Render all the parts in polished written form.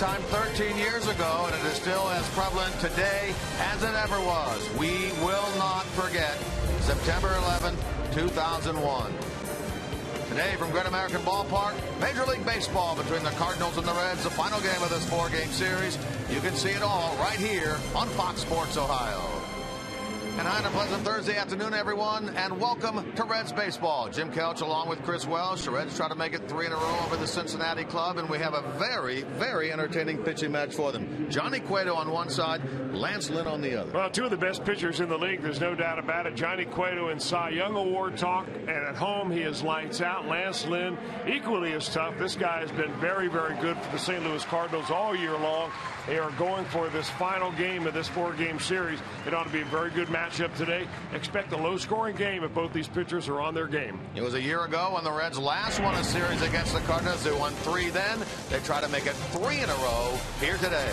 time 13 years ago, and it is still as prevalent today as it ever was. We will not forget September 11, 2001. Today from Great American Ballpark, Major League Baseball between the Cardinals and the Reds, the final game of this four-game series. You can see it all right here on Fox Sports Ohio. And a pleasant Thursday afternoon, everyone, and welcome to Reds Baseball. Jim Couch along with Chris Welsh. The Reds try to make it 3 in a row over the Cincinnati club, and we have a very, very entertaining pitching match for them. Johnny Cueto on one side, Lance Lynn on the other. Well, two of the best pitchers in the league, there's no doubt about it. Johnny Cueto in Cy Young Award talk, and at home he is lights out. Lance Lynn, equally as tough. This guy has been very, very good for the St. Louis Cardinals all year long. They are going for this final game of this four-game series. It ought to be a very good matchup today. Expect a low-scoring game if both these pitchers are on their game. It was a year ago when the Reds last won a series against the Cardinals. They won 3 then. They try to make it 3 in a row here today.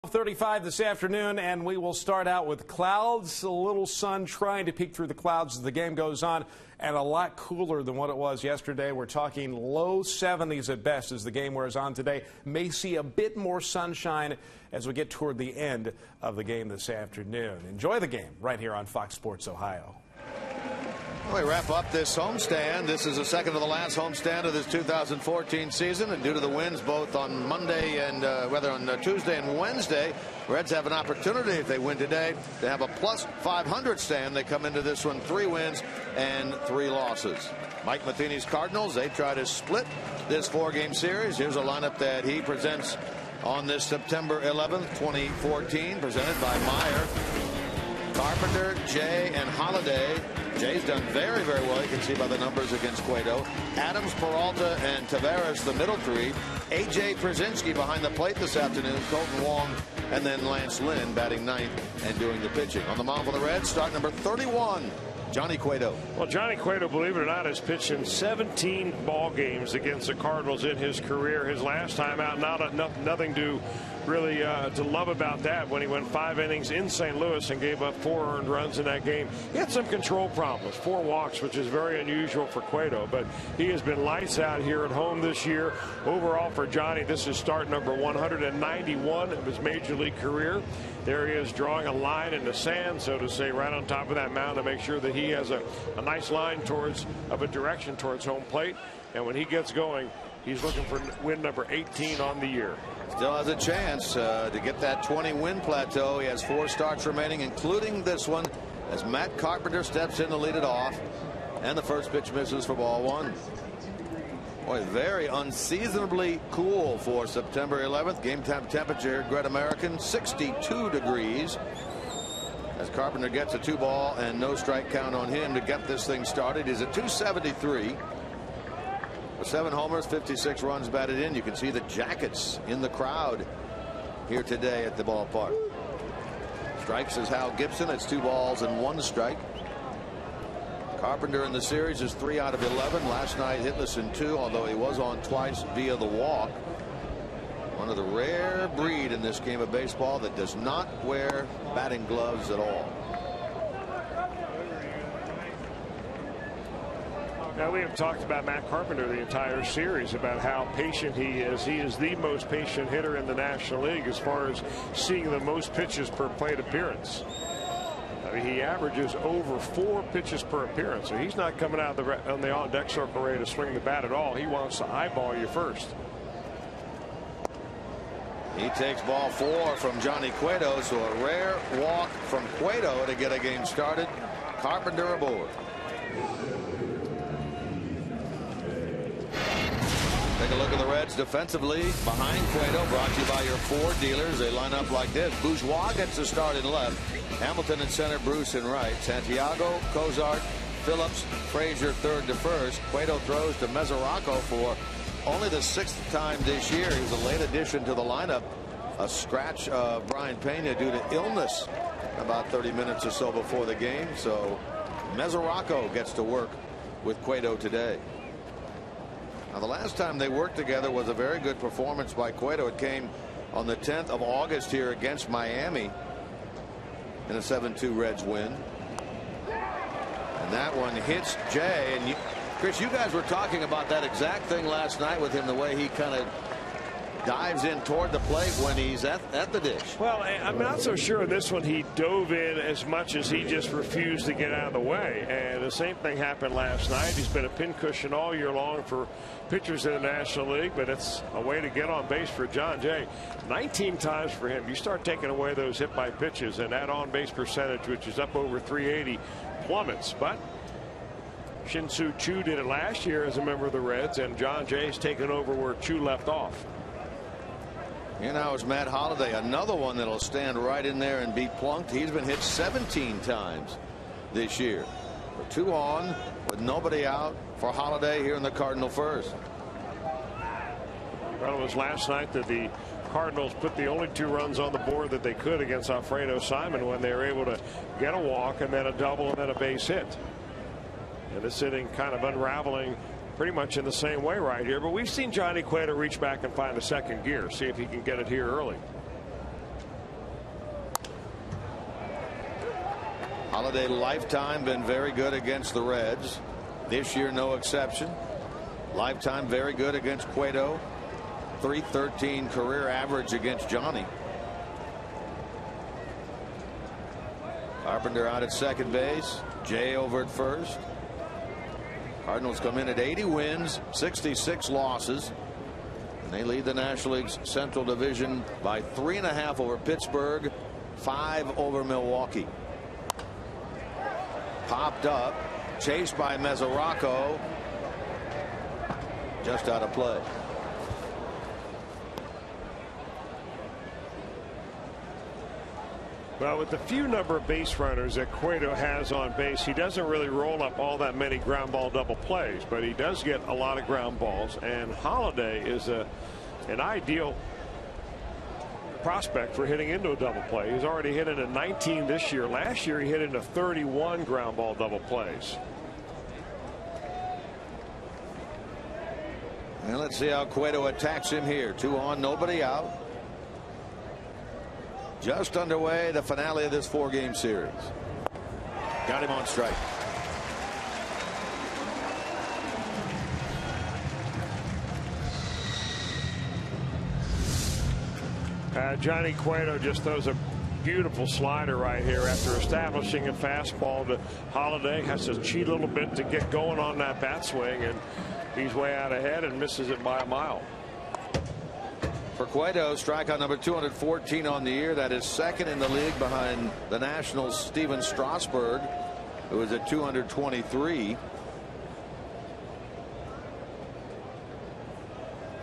.35 this afternoon, and we will start out with clouds, a little sun trying to peek through the clouds as the game goes on, and a lot cooler than what it was yesterday. We're talking low 70s at best as the game wears on today. May see a bit more sunshine as we get toward the end of the game this afternoon. Enjoy the game right here on Fox Sports Ohio. We wrap up this homestand. This is the second to the last homestand of this 2014 season, and due to the wins both on Monday and on Tuesday and Wednesday, Reds have an opportunity, if they win today, to have a plus 500 stand. They come into this one 3 wins and 3 losses. Mike Matheny's Cardinals, they try to split this 4-game series. Here's a lineup that he presents on this September 11th, 2014, presented by Meyer, Carpenter, Jay, and Holiday. Jay's done very, very well. You can see by the numbers against Cueto. Adams, Peralta, and Taveras, the middle 3. A.J. Przinsky behind the plate this afternoon. Colton Wong, and then Lance Lynn batting 9th and doing the pitching. On the mound for the Reds, start number 31, Johnny Cueto. Well, Johnny Cueto, believe it or not, has pitched in 17 ball games against the Cardinals in his career. His last time out, nothing to really to love about that when he went 5 innings in St. Louis and gave up 4 earned runs in that game. He had some control problems, 4 walks, which is very unusual for Cueto, but he has been lights out here at home this year. Overall for Johnny, this is start number 191 of his major league career. There he is drawing a line in the sand, so to say, right on top of that mound to make sure that he has a nice line of a direction towards home plate. And when he gets going, he's looking for win number 18 on the year. Still has a chance to get that 20-win plateau. He has 4 starts remaining, including this one, as Matt Carpenter steps in to lead it off. And the first pitch misses for ball 1. Boy, very unseasonably cool for September 11th. Game time temperature here at Great American, 62 degrees. As Carpenter gets a 2-ball and no strike count on him to get this thing started. He's at 273. With 7 homers, 56 runs batted in. You can see the Jackets in the crowd here today at the ballpark. Strikes is Hal Gibson. It's 2 balls and 1 strike. Carpenter in the series is 3 out of 11. Last night hitless in 2, although he was on twice via the walk. One of the rare breed in this game of baseball that does not wear batting gloves at all. Now, we have talked about Matt Carpenter the entire series about how patient he is. He is the most patient hitter in the National League as far as seeing the most pitches per plate appearance. I mean, he averages over 4 pitches per appearance, so he's not coming out on the on-deck circle ready to swing the bat at all. He wants to eyeball you first. He takes ball 4 from Johnny Cueto, so a rare walk from Cueto to get a game started. Carpenter aboard. Take a look at the Reds defensively behind Cueto, brought to you by your Ford dealers. They line up like this. Bourgeois gets the start in left. Hamilton in center, Bruce in right. Santiago, Cozart, Phillips, Frazier third to first. Cueto throws to MESORACO for only the 6th time this year. He was a late addition to the lineup. A scratch of Brian Pena due to illness about 30 minutes or so before the game. So MESORACO gets to work with Cueto today. Now, the last time they worked together was a very good performance by Cueto. It came on the 10th of August here against Miami in a 7-2 Reds win. And that one hits Jay. And Chris, you guys were talking about that exact thing last night with him, the way he kind of dives in toward the plate when he's at the dish. Well, I'm not so sure this one he dove in as much as he just refused to get out of the way. And the same thing happened last night. He's been a pincushion all year long for pitchers in the National League, but it's a way to get on base for John Jay. 19 times for him. You start taking away those hit by pitches, and that on base percentage, which is up over 380, plummets. But Shin-Soo Choo did it last year as a member of the Reds, and John Jay's taken over where Choo left off. Here now is Matt Holliday, another one that'll stand right in there and be plunked. He's been hit 17 times this year. 2 on with nobody out for Holliday here in the Cardinal first. Well, it was last night that the Cardinals put the only 2 runs on the board that they could against Alfredo Simon when they were able to get a walk and then a double and then a base hit. And this inning kind of unraveling pretty much in the same way right here. But we've seen Johnny Cueto reach back and find a second gear, see if he can get it here early. Holliday lifetime been very good against the Reds. This year no exception. Lifetime very good against Cueto. .313 career average against Johnny. Carpenter out at second base. Jay over at first. Cardinals come in at 80 wins, 66 losses. And they lead the National League's Central Division by 3.5 over Pittsburgh, 5 over Milwaukee. Popped up, chased by MESORACO. Just out of play. Well, with the few number of base runners that Cueto has on base, he doesn't really roll up all that many ground ball double plays, but he does get a lot of ground balls. And Holliday is an ideal prospect for hitting into a double play. He's already hit into 19 this year. Last year he hit into 31 ground ball double plays. And let's see how Cueto attacks him here. 2 on, nobody out. Just underway, the finale of this 4-game series. Got him on strike. Johnny Cueto just throws a beautiful slider right here after establishing a fastball to Holiday. Has to cheat a little bit to get going on that bat swing, and he's way out ahead and misses it by a mile. For Cueto, strikeout number 214 on the year. That is second in the league behind the Nationals' Steven Strasburg, who is at 223.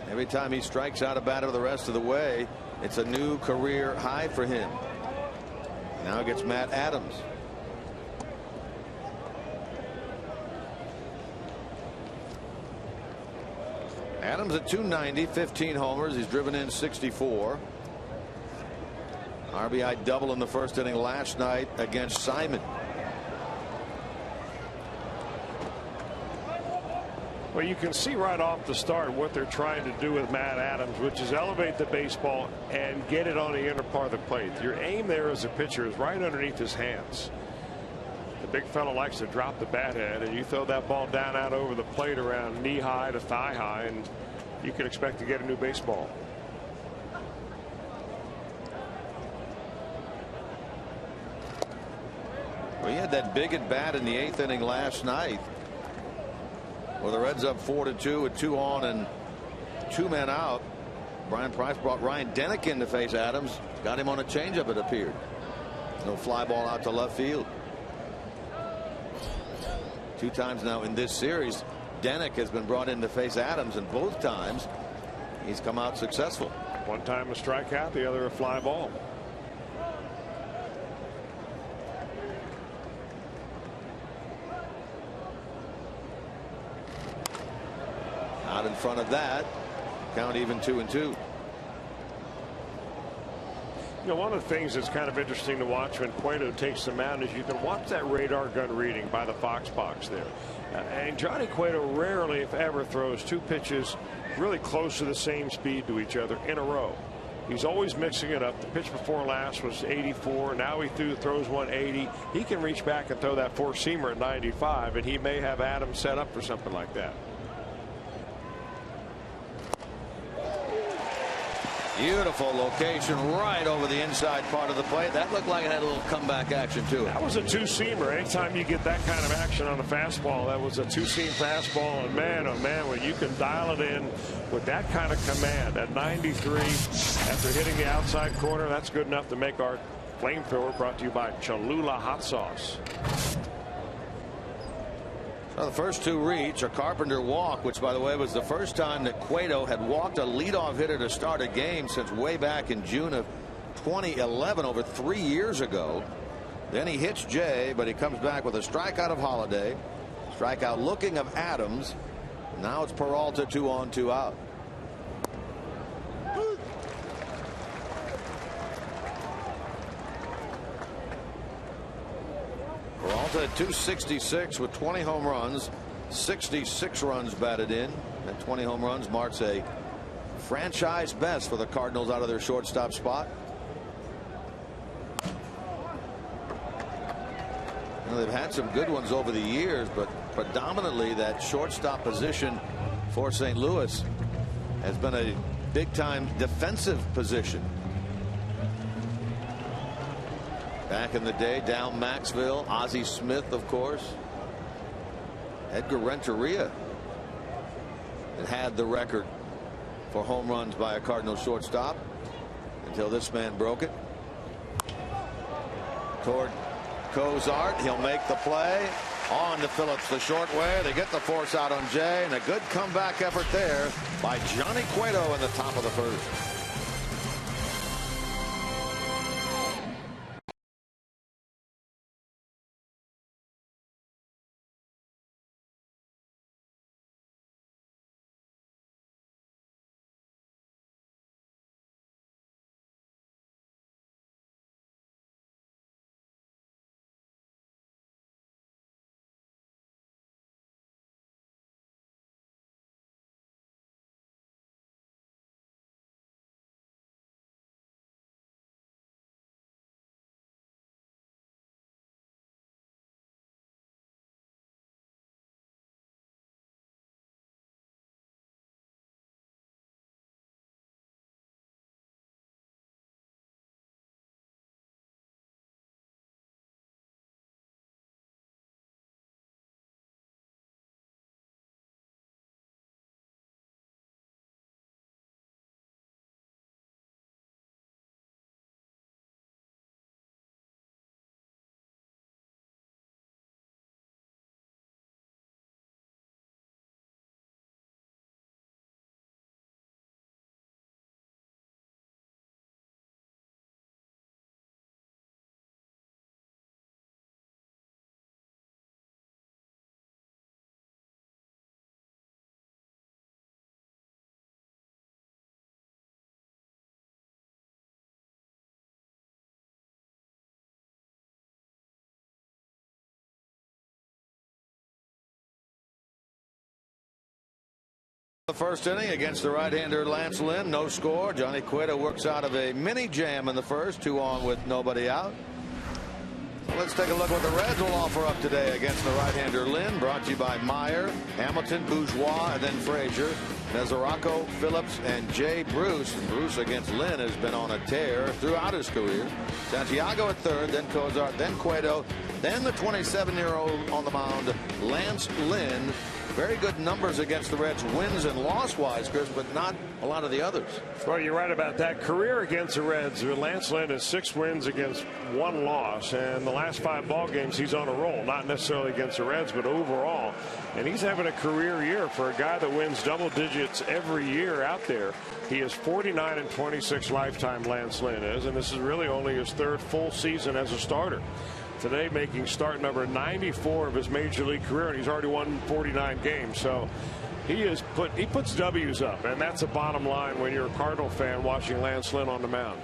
Every time he strikes out a batter the rest of the way, it's a new career high for him. Now gets Matt Adams. Adams at 290, 15 homers. He's driven in 64. RBI double in the first inning last night against Simon. Well, you can see right off the start what they're trying to do with Matt Adams, which is elevate the baseball and get it on the inner part of the plate. Your aim there as a pitcher is right underneath his hands. The big fella likes to drop the bat head, and you throw that ball down out over the plate around knee high to thigh high, and you can expect to get a new baseball. Well, he had that big at bat in the 8th inning last night, well, the Reds up 4-2 with 2 on and 2 men out. Brian Price brought Ryan Denick in to face Adams. Got him on a changeup, it appeared. No fly ball out to left field. 2 times now in this series, Denick has been brought in to face Adams, and both times he's come out successful. One time a strikeout, the other a fly ball. Out in front of that, count even 2-2. You know, one of the things that's kind of interesting to watch when Cueto takes the mound is you can watch that radar gun reading by the Fox box there. And Johnny Cueto rarely, if ever, throws 2 pitches really close to the same speed to each other in a row. He's always mixing it up. The pitch before last was 84. Now he throws 180. He can reach back and throw that 4-seamer at 95, and he may have Adams set up for something like that. Beautiful location right over the inside part of the plate. That looked like it had a little comeback action to it. That was a 2-seamer. Anytime you get that kind of action on a fastball, that was a 2-seam fastball. And man, oh man, when you can dial it in with that kind of command at 93 after hitting the outside corner, that's good enough to make our flamethrower, brought to you by Cholula Hot Sauce. So the first 2 reach, a Carpenter walk, which, by the way, was the first time that Cueto had walked a leadoff hitter to start a game since way back in June of 2011, over 3 years ago. Then he hits Jay, but he comes back with a strikeout of Holiday, strikeout looking of Adams. Now it's Peralta, 2 on, 2 out. Peralta at 266 with 20 home runs, 66 runs batted in. That 20 home runs marks a franchise best for the Cardinals out of their shortstop spot. You know, they've had some good ones over the years, but predominantly that shortstop position for St. Louis has been a big-time defensive position. Back in the day, down Maxville, Ozzie Smith, of course. Edgar Renteria had the record for home runs by a Cardinals shortstop until this man broke it. Toward Cozart, he'll make the play on to Phillips the short way. They get the force out on Jay, and a good comeback effort there by Johnny Cueto in the top of the first. The first inning against the right-hander Lance Lynn. No score. Johnny Cueto works out of a mini jam in the first. 2 on with nobody out. So let's take a look what the Reds will offer up today against the right-hander Lynn. Brought to you by Meyer, Hamilton, Bourgeois, and then Frazier. MESORACO, Phillips, and Jay Bruce. And Bruce against Lynn has been on a tear throughout his career. Santiago at third, then COZART, then Cueto, then the 27-year-old on the mound, Lance Lynn. Very good numbers against the Reds, wins and loss-wise, Chris, but not a lot of the others. Well, you're right about that. Career against the Reds, Lance Lynn has 6 wins against 1 loss, and the last 5 ball games he's on a roll. Not necessarily against the Reds, but overall. And he's having a career year for a guy that wins double digits every year out there. He is 49-26 lifetime, Lance Lynn is, and this is really only his 3rd full season as a starter. Today making start number 94 of his major league career, and he's already won 49 games. So he puts W's up, and that's the bottom line when you're a Cardinal fan watching Lance Lynn on the mound.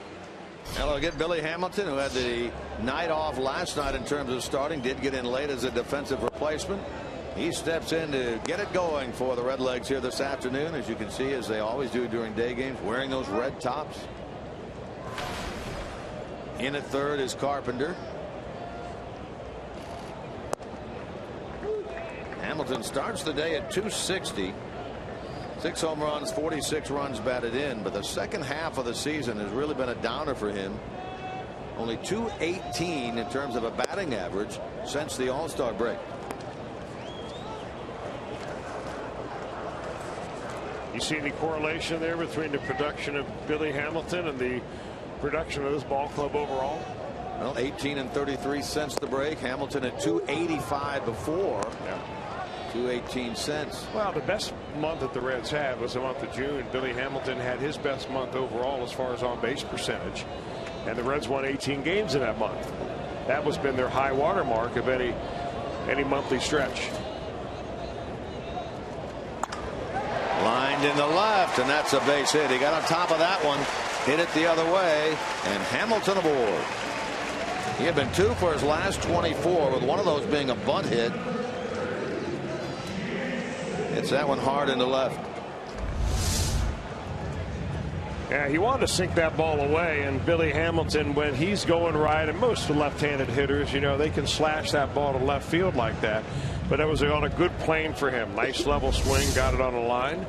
Now they'll get Billy Hamilton, who had the night off last night in terms of starting, did get in late as a defensive replacement. He steps in to get it going for the Redlegs here this afternoon, as you can see, as they always do during day games, wearing those red tops. In at third is Carpenter. Hamilton starts the day at 260. 6 home runs, 46 runs batted in, but the second half of the season has really been a downer for him. Only .218 in terms of a batting average since the All-Star break. You see any correlation there between the production of Billy Hamilton and the production of this ball club overall? Well, 18 and 33 since the break. Hamilton at 285 before. Yeah. 218 cents. Well, the best month that the Reds had was the month of June. Billy Hamilton had his best month overall as far as on base percentage, and the Reds won 18 games in that month. That was been their high water mark of any monthly stretch. Lined in the left, and that's a base hit. He got on top of that one, hit it the other way, and Hamilton aboard. He had been 2 for his last 24, with one of those being a bunt hit. It's that one hard in the left. Yeah, he wanted to sink that ball away, and Billy Hamilton, when he's going right, and most left-handed hitters, you know, they can slash that ball to left field like that. But it was on a good plane for him. Nice level swing, got it on the line.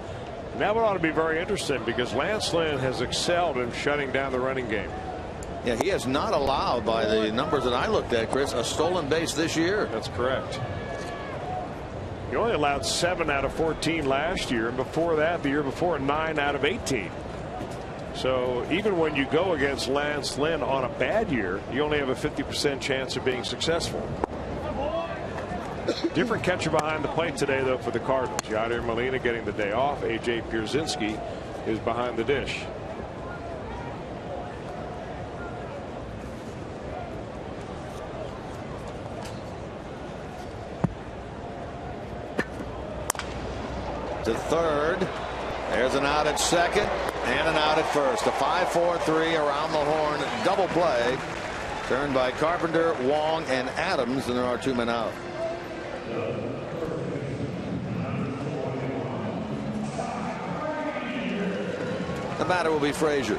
Now it ought to be very interesting because Lance Lynn has excelled in shutting down the running game. Yeah, he has not allowed, by the numbers that I looked at, Chris, a stolen base this year. That's correct. He only allowed 7 out of 14 last year, and before that, the year before, 9 out of 18. So even when you go against Lance Lynn on a bad year, you only have a 50% chance of being successful. Different catcher behind the plate today, though, for the Cardinals. Yadier Molina getting the day off. A.J. Pierzynski is behind the dish. To third. There's an out at second and an out at first. A 5-4-3 around the horn double play. Turned by Carpenter, Wong, and Adams, and there are 2 men out. The batter will be Frazier.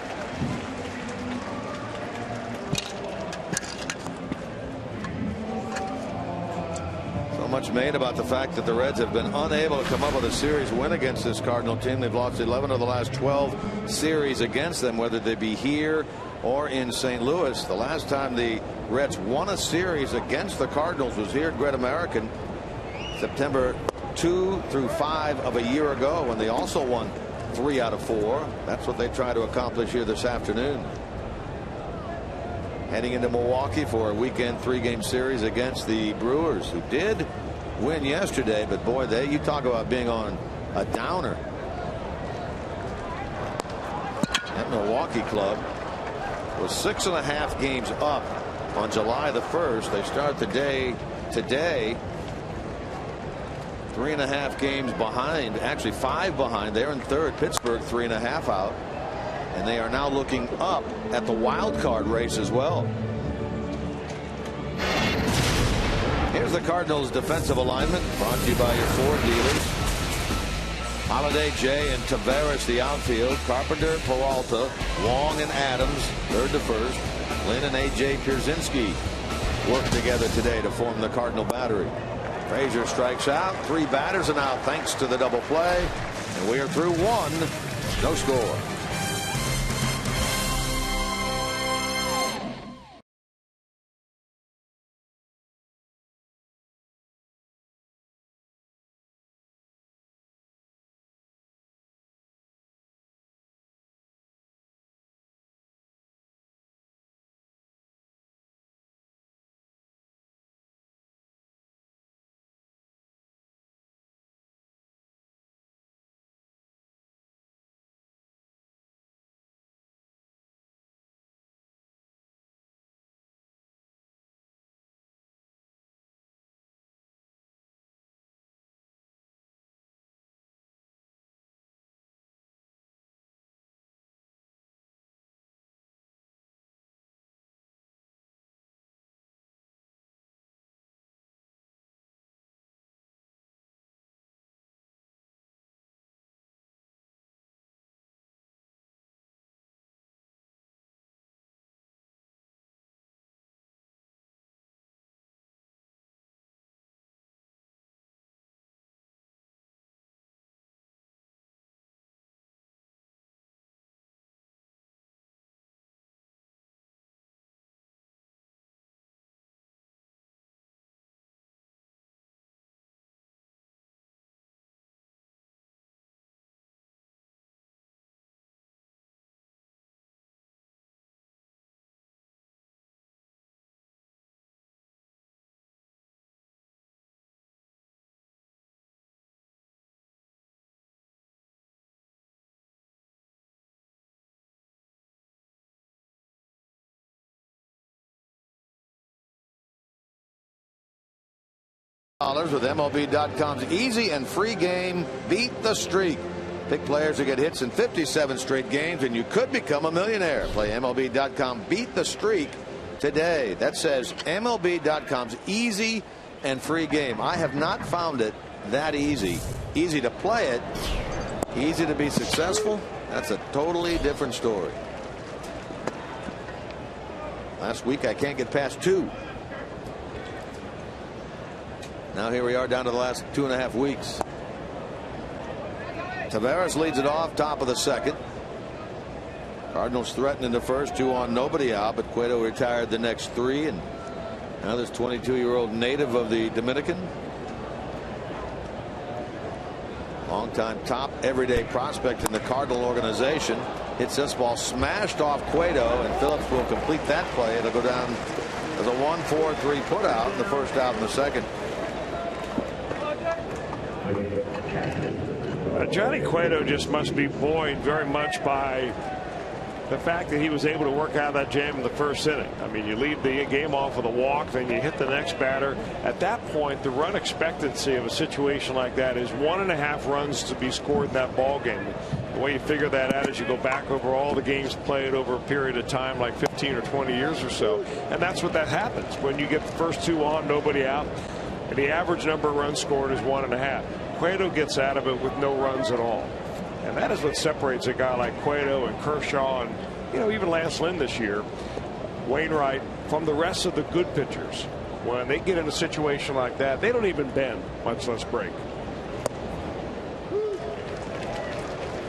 So much made about the fact that the Reds have been unable to come up with a series win against this Cardinal team. They've lost 11 of the last 12 series against them, whether they be here or in St. Louis. The last time the Reds won a series against the Cardinals was here at Great American, September 2 through 5 of a year ago, when they also won 3 out of 4. That's what they try to accomplish here this afternoon. Heading into Milwaukee for a weekend 3-game series against the Brewers, who did win yesterday, but boy, you talk about being on a downer. That Milwaukee club was 6.5 games up on July the 1st. They start the day today 3.5 games behind, actually 5 behind. They're in third. Pittsburgh 3.5 out, and they are now looking up at the wild card race as well. Here's the Cardinals defensive alignment, brought to you by your Ford dealers. Holiday, Jay, and Taveras, the outfield. Carpenter, Peralta, Wong, and Adams, third to first. Lynn and A.J. Pierzynski work together today to form the Cardinal battery. Frazier strikes out. 3 batters and out thanks to the double play. And we are through 1. No score. With MLB.com's easy and free game, Beat the Streak. Pick players who get hits in 57 straight games, and you could become a millionaire. Play MLB.com Beat the Streak today. That says MLB.com's easy and free game. I have not found it that easy. Easy to play it, easy to be successful. That's a totally different story. Last week I can't get past 2. Now here we are down to the last 2.5 weeks. Taveras leads it off, top of the second. Cardinals threatening the first, 2 on, nobody out, but Cueto retired the next 3, and now this 22-year-old native of the Dominican, longtime top everyday prospect in the Cardinal organization, hits this ball smashed off Cueto, and Phillips will complete that play. It'll go down as a 1-4-3 put out, the first out in the second. Johnny Cueto just must be buoyed very much by the fact that he was able to work out that jam in the first inning. I mean, you lead the game off with a walk, then you hit the next batter. At that point, the run expectancy of a situation like that is 1.5 runs to be scored in that ball game. The way you figure that out is you go back over all the games played over a period of time, like 15 or 20 years or so, and that's what that happens when you get the first 2 on, nobody out, and the average number of runs scored is 1.5. Cueto gets out of it with no runs at all. And that is what separates a guy like Cueto and Kershaw and, you know, even Lance Lynn this year, Wainwright, from the rest of the good pitchers. When they get in a situation like that, they don't even bend, much less break.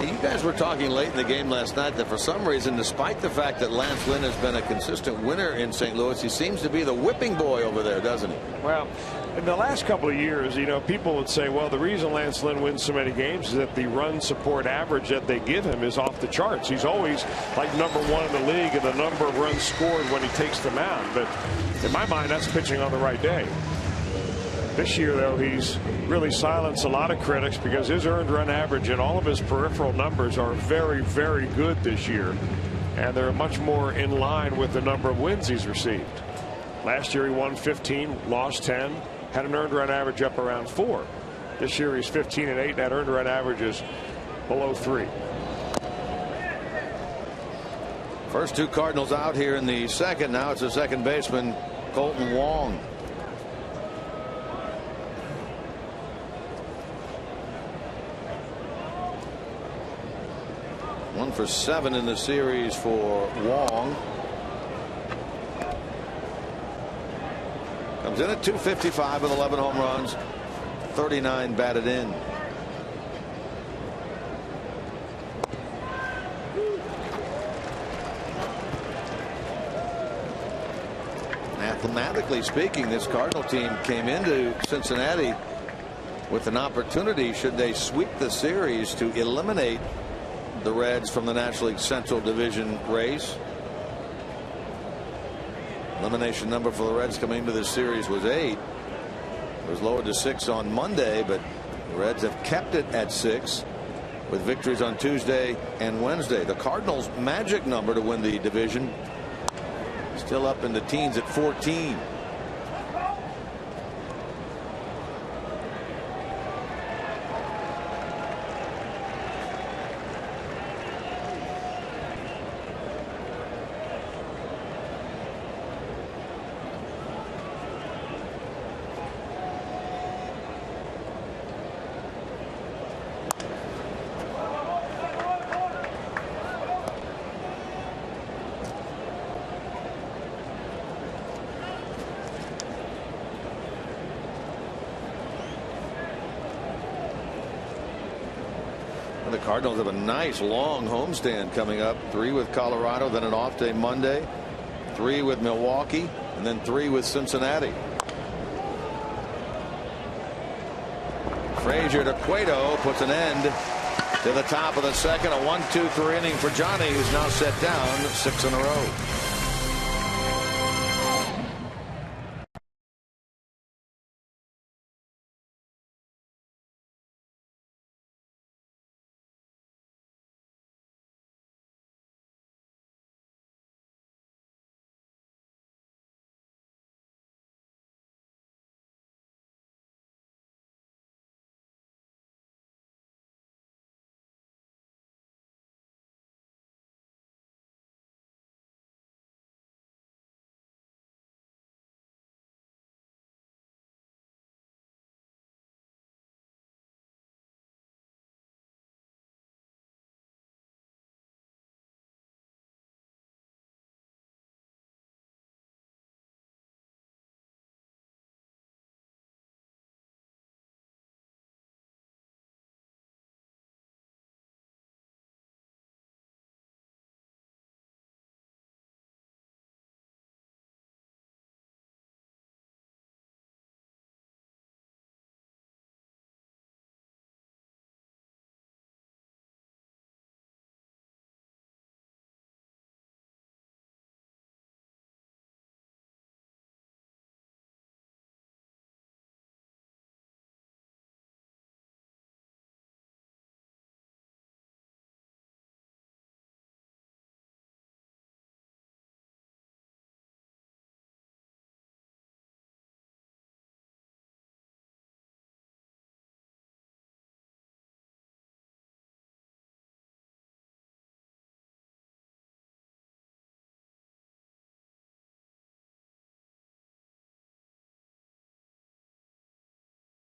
You guys were talking late in the game last night that for some reason, despite the fact that Lance Lynn has been a consistent winner in St. Louis, he seems to be the whipping boy over there, doesn't he? Well, in the last couple of years, you know, people would say, well, the reason Lance Lynn wins so many games is that the run support average that they give him is off the charts. He's always like #1 in the league in the number of runs scored when he takes the mound. But in my mind, that's pitching on the right day. This year, though, he's really silenced a lot of critics because his earned run average and all of his peripheral numbers are very, very good this year. And they're much more in line with the number of wins he's received. Last year, he won 15, lost 10, had an earned run average up around 4. This year, he's 15-8. That earned run average is below 3. First 2 Cardinals out here in the second. Now it's the second baseman, Colton Wong. 1 for 7 in the series for Wong. Comes in at 255 with 11 home runs, 39 batted in. Mathematically speaking, this Cardinal team came into Cincinnati with an opportunity, should they sweep the series, to eliminate the Reds from the National League Central Division race. Elimination number for the Reds coming into this series was 8. It was lowered to 6 on Monday, but the Reds have kept it at 6 with victories on Tuesday and Wednesday. The Cardinals' magic number to win the division still up in the teens at 14. The Cardinals have a nice long homestand coming up. 3 with Colorado, then an off day Monday, 3 with Milwaukee, and then 3 with Cincinnati. Frazier to Cueto puts an end to the top of the second. A 1-2-3 inning for Johnny, who's now set down 6 in a row.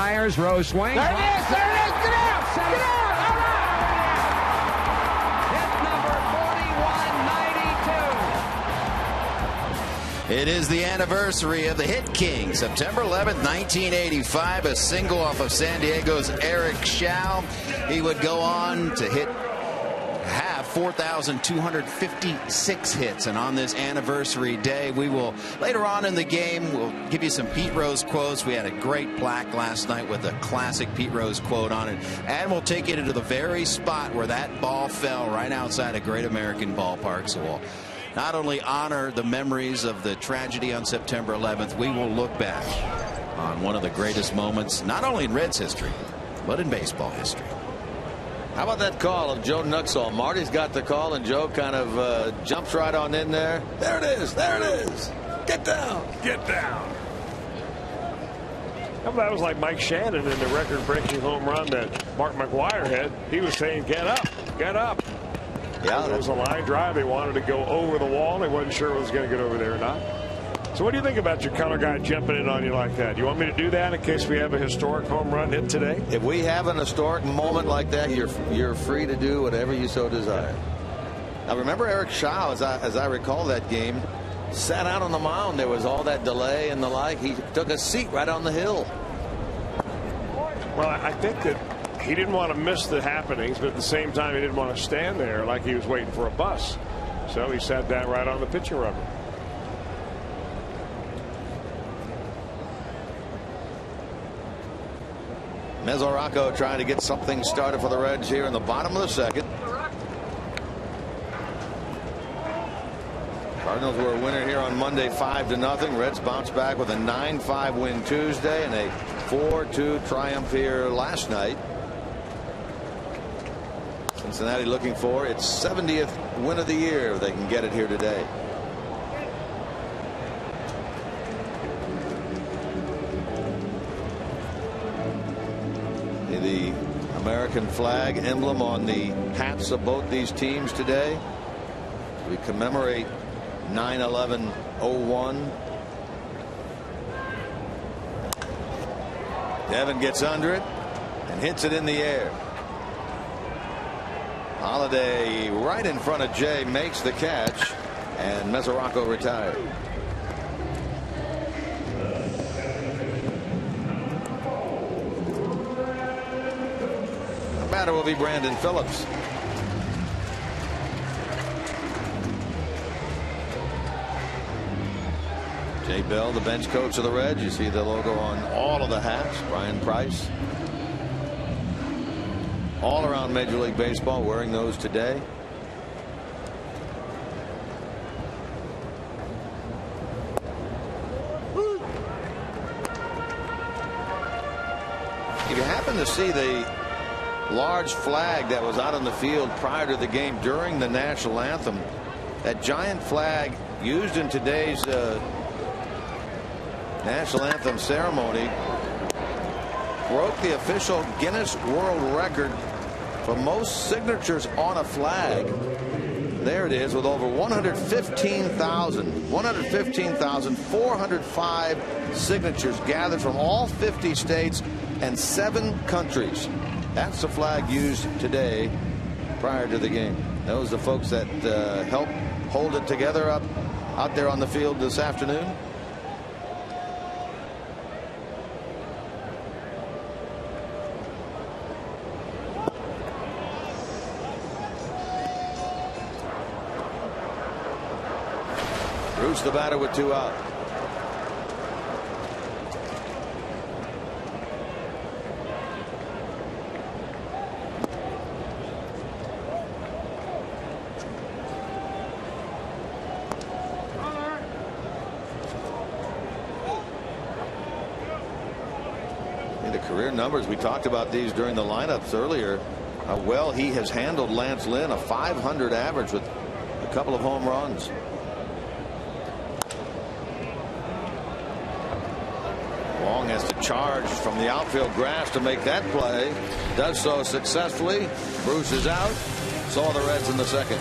Myers, row swing. There it is! There it is! Get out! Get out! All right! Hit number 4192. It is the anniversary of the Hit King. September 11th, 1985, a single off of San Diego's Eric Schau. He would go on to have 4,256 hits, and on this anniversary day, we will later on in the game, we'll give you some Pete Rose quotes. We had a great plaque last night with a classic Pete Rose quote on it, and we'll take you to the very spot where that ball fell, right outside of Great American Ballpark. So we'll not only honor the memories of the tragedy on September 11th, we will look back on one of the greatest moments, not only in Reds history, but in baseball history. How about that call of Joe Nuxall? Marty's got the call, and Joe kind of jumps right on in there. There it is. There it is. Get down. Get down. Well, that was like Mike Shannon in the record-breaking home run that Mark McGwire had. He was saying, get up, get up. Yeah, it was a line drive. They wanted to go over the wall. They wasn't sure it was going to get over there or not. So what do you think about your color guy jumping in on you like that? You want me to do that in case we have a historic home run hit today? If we have an historic moment like that, you're free to do whatever you so desire. Now remember Eric Shaw, as I recall that game, sat out on the mound. There was all that delay and the like. He took a seat right on the hill. Well, I think that he didn't want to miss the happenings, but at the same time he didn't want to stand there like he was waiting for a bus. So he sat down right on the pitching rubber. MESORACO trying to get something started for the Reds here in the bottom of the second. Cardinals were a winner here on Monday 5-0. Reds bounced back with a 9-5 win Tuesday and a 4-2 triumph here last night. Cincinnati looking for its 70th win of the year if they can get it here today. The American flag emblem on the hats of both these teams today. We commemorate 9/11/01. Devin gets under it and hits it in the air. Holiday right in front of Jay makes the catch, and MESORACO retired. The batter will be Brandon Phillips. Jay Bell, the bench coach of the Reds. You see the logo on all of the hats. Brian Price. All around Major League Baseball wearing those today. If you happen to see the large flag that was out on the field prior to the game during the national anthem, that giant flag used in today's national anthem ceremony broke the official Guinness World Record for most signatures on a flag. There it is, with over 115,405 signatures gathered from all 50 states and 7 countries. That's the flag used today prior to the game. Those are the folks that helped hold it together out there on the field this afternoon. Bruce, the batter, with 2 out. The career numbers, we talked about these during the lineups earlier, how well he has handled Lance Lynn, a .500 average with a couple of home runs. Long has to charge from the outfield grass to make that play. Does so successfully. Bruce is out. Saw the Reds in the second.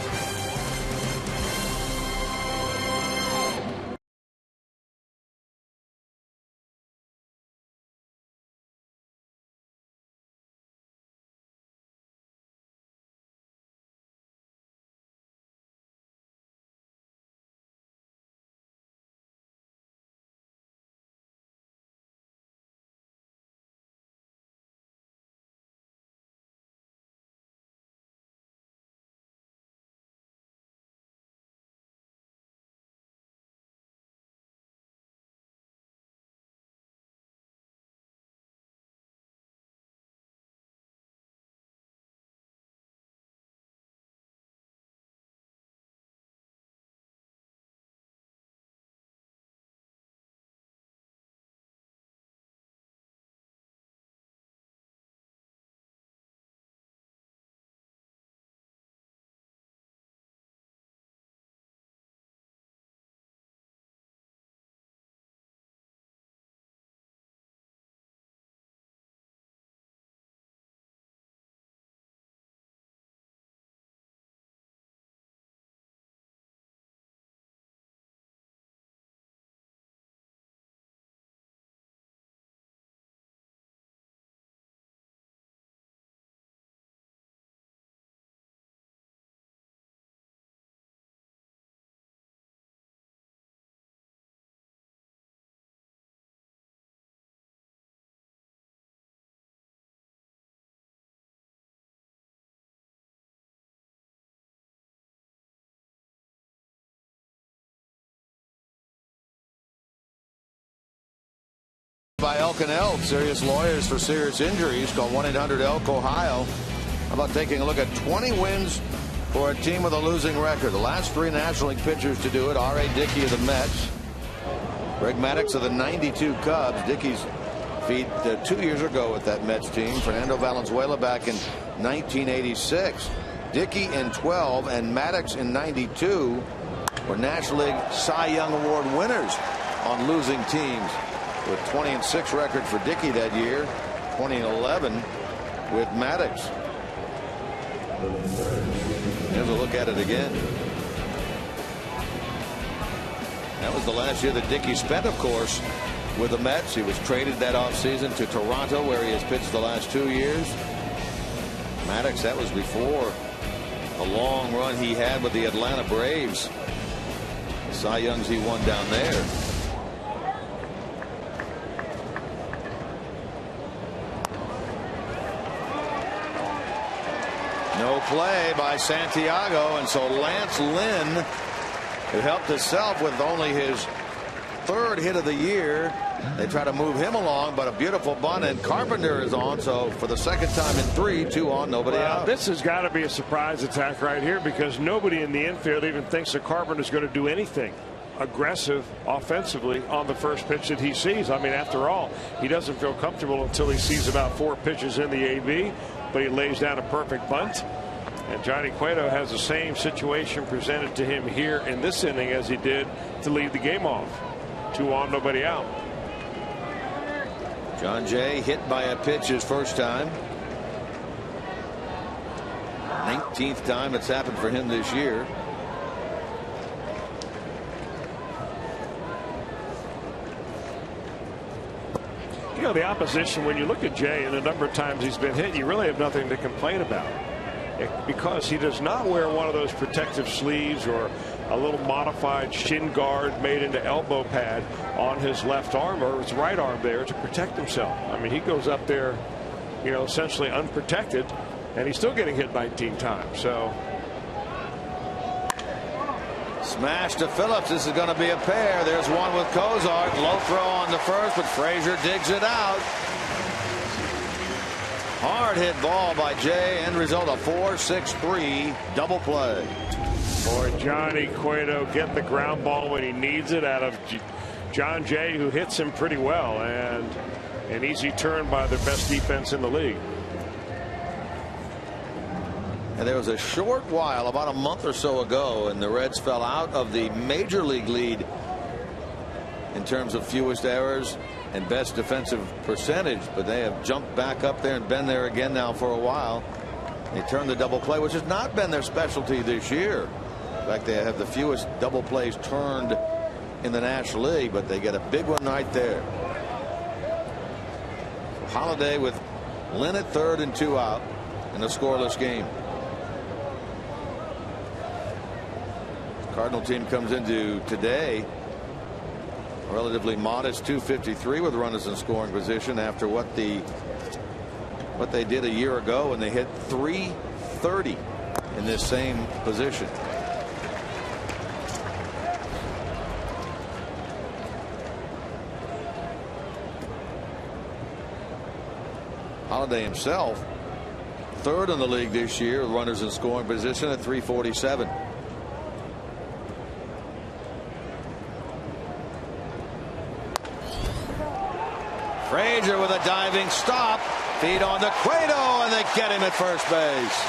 By Elk and Elk, serious lawyers for serious injuries. Call 1-800-ELK-OHIO. How about taking a look at 20 wins for a team with a losing record? The last 3 National League pitchers to do it: R.A. Dickey of the Mets, Greg Maddux of the '92 Cubs. Dickey's feat 2 years ago with that Mets team. Fernando Valenzuela back in 1986. Dickey in 12 and Maddux in 92 were National League Cy Young Award winners on losing teams, with 20-6 record for Dickey that year, 20-11 with Maddux. Here's a look at it again. That was the last year that Dickey spent, of course, with the Mets. He was traded that offseason to Toronto, where he has pitched the last 2 years. Maddux, that was before a long run he had with the Atlanta Braves. The Cy Youngs he won down there. No play by Santiago, and so Lance Lynn, who helped himself with only his 3rd hit of the year. They try to move him along, but a beautiful bunt, and Carpenter is on. So for the 2nd time in 3, 2 on, nobody out. This has got to be a surprise attack right here, because nobody in the infield even thinks that Carpenter's going to do anything aggressive offensively on the first pitch that he sees. I mean, after all, he doesn't feel comfortable until he sees about 4 pitches in the AB, but he lays down a perfect bunt. And Johnny Cueto has the same situation presented to him here in this inning as he did to lead the game off. 2 on, nobody out. John Jay hit by a pitch his first time. 19th time it's happened for him this year. You know, the opposition, when you look at Jay and the number of times he's been hit, you really have nothing to complain about, because he does not wear one of those protective sleeves or a little modified shin guard made into elbow pad on his left arm or his right arm there to protect himself. I mean, he goes up there, you know, essentially unprotected, and he's still getting hit 19 times. So smash to Phillips. This is going to be a pair. There's one with COZART. Low throw on the first, but Frazier digs it out. Hard hit ball by Jay. End result a 4-6-3 double play. Boy, Johnny Cueto getting the ground ball when he needs it out of John Jay, who hits him pretty well, and an easy turn by the best defense in the league. And there was a short while, about a month or so ago, and the Reds fell out of the major league lead in terms of fewest errors and best defensive percentage, but they have jumped back up there and been there again now for a while. They turned the double play, which has not been their specialty this year. In fact, they have the fewest double plays turned in the National League, but they get a big one right there. Holiday with Lynn at 3rd and 2 out in a scoreless game. The Cardinal team comes into today a relatively modest 253 with runners in scoring position after what they did a year ago when they hit 330 in this same position. Holiday himself 3rd in the league this year with runners in scoring position at 347. Frazier with a diving stop. Feed on to Cueto, and they get him at first base.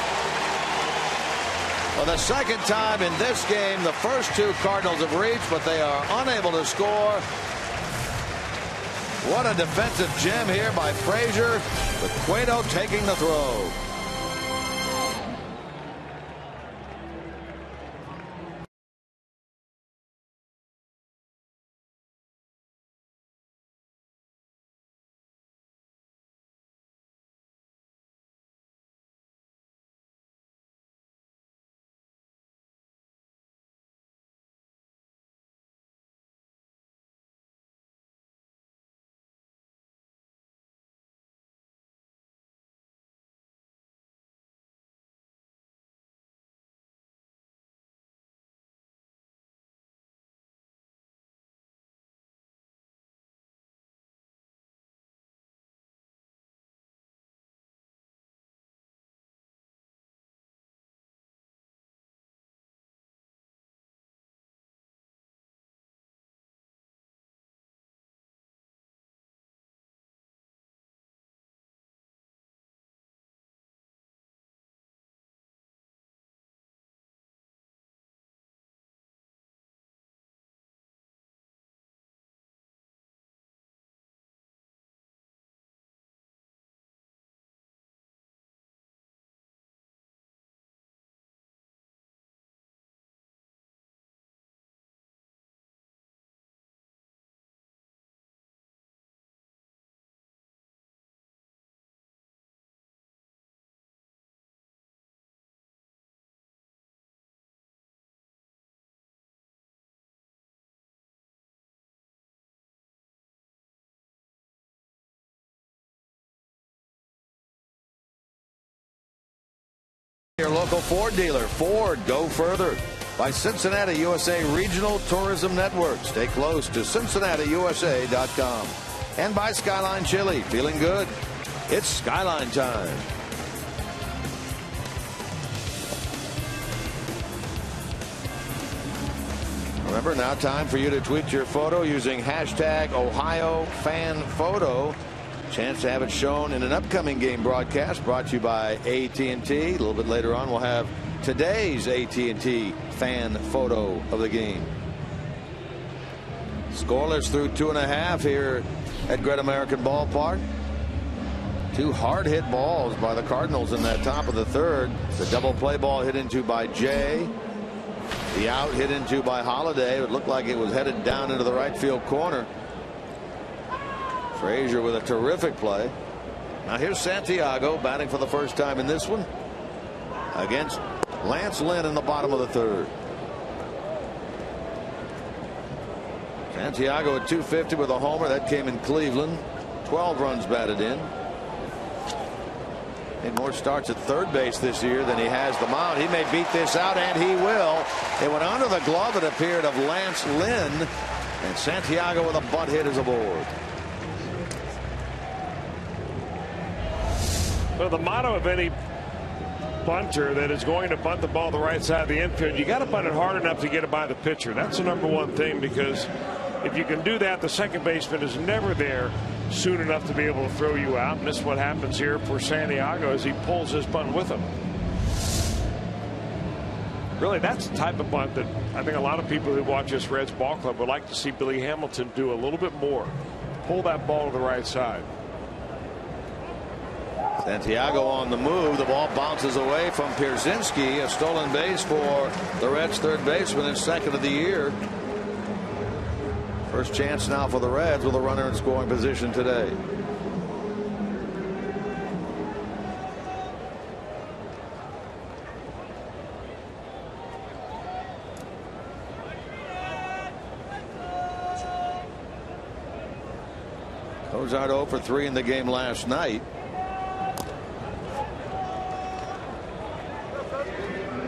For the 2nd time in this game, the first 2 Cardinals have reached, but they are unable to score. What a defensive gem here by Frazier, with Cueto taking the throw. Your local Ford dealer. Ford, go further. By Cincinnati USA Regional Tourism Network. Stay close to CincinnatiUSA.com. And by Skyline Chili. Feeling good? It's Skyline time. Remember, now time for you to tweet your photo using hashtag #OhioFanPhoto. Chance to have it shown in an upcoming game broadcast brought to you by AT&T. A little bit later on, we'll have today's AT&T fan photo of the game. Scoreless through 2.5 here at Great American Ballpark. Two hard-hit balls by the Cardinals in that top of the third. The double play ball hit into by Jay. The out hit into by Holiday. It looked like it was headed down into the right field corner. Frazier with a terrific play. Now here's Santiago batting for the first time in this one against Lance Lynn in the bottom of the third. Santiago at 250 with a homer. That came in Cleveland. 12 runs batted in. Made more starts at third base this year than he has the mound. He may beat this out, and he will. It went under the glove, it appeared, of Lance Lynn. And Santiago with a bunt hit is aboard. Well, the motto of any bunter that is going to bunt the ball the right side of the infield, you got to bunt it hard enough to get it by the pitcher. That's the #1 thing, because if you can do that, the second baseman is never there soon enough to be able to throw you out. And this is what happens here for Santiago as he pulls his bunt with him. Really, that's the type of bunt that I think a lot of people who watch this Reds ball club would like to see Billy Hamilton do a little bit more. Pull that ball to the right side. Santiago on the move. The ball bounces away from Pierzynski. A stolen base for the Reds third baseman, his second of the year. First chance now for the Reds with a runner in scoring position today. Cozart 0 for 3 in the game last night.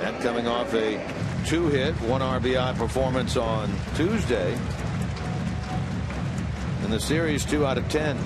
And coming off a 2-hit, 1 RBI performance on Tuesday. In the series, 2 out of 10.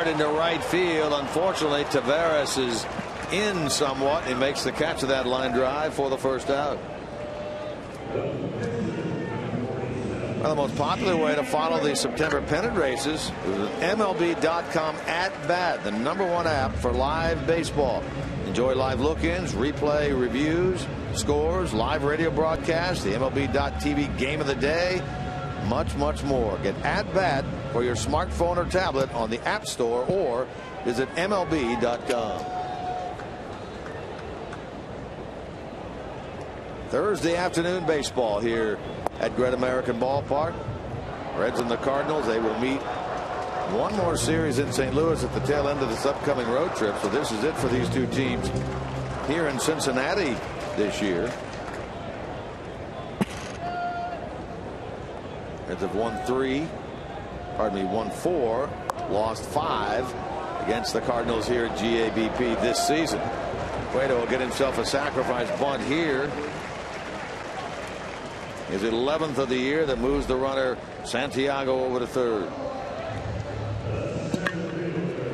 Into right field. Unfortunately, Taveras is in somewhat. He makes the catch of that line drive for the first out. Well, the most popular way to follow the September pennant races is MLB.com @bat, the #1 app for live baseball. Enjoy live look-ins, replay reviews, scores, live radio broadcasts, the MLB.tv game of the day, much more. Get @bat for your smartphone or tablet on the App Store or visit MLB.com. Thursday afternoon baseball here at Great American Ballpark. Reds and the Cardinals, they will meet one more series in St. Louis at the tail end of this upcoming road trip. So this is it for these two teams here in Cincinnati this year. Reds have won 4, lost 5 against the Cardinals here at GABP this season. Cueto will get himself a sacrifice bunt here. His 11th of the year that moves the runner Santiago over to third.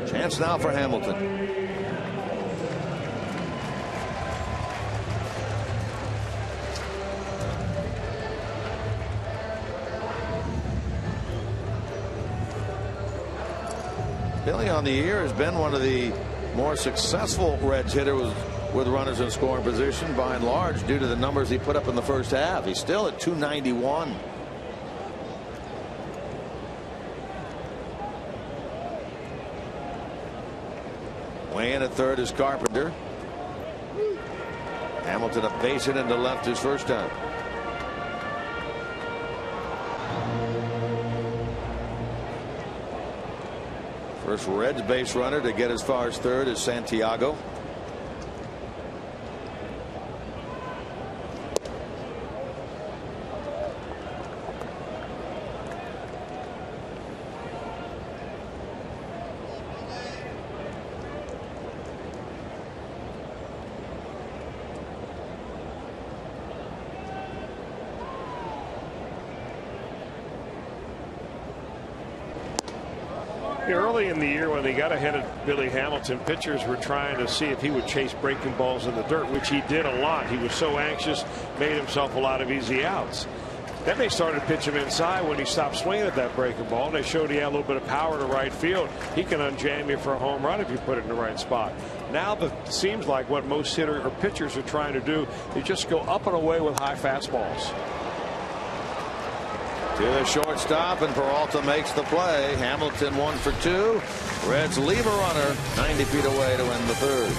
Chance now for Hamilton. Billy on the year has been one of the more successful Reds hitters with runners in scoring position, by and large, due to the numbers he put up in the first half. He's still at 291. Way in at third is Carpenter. Hamilton a base hit into left his first time. First Reds base runner to get as far as third is Santiago. Early in the year, when they got ahead of Billy Hamilton, pitchers were trying to see if he would chase breaking balls in the dirt, which he did a lot. He was so anxious, made himself a lot of easy outs. Then they started to pitch him inside when he stopped swinging at that breaking ball. And they showed he had a little bit of power to right field. He can unjam you for a home run if you put it in the right spot. Now it seems like what most hitters or pitchers are trying to do is just go up and away with high fastballs. To the shortstop, and Peralta makes the play. Hamilton 1 for 2. Reds leave a runner 90 feet away to end the third.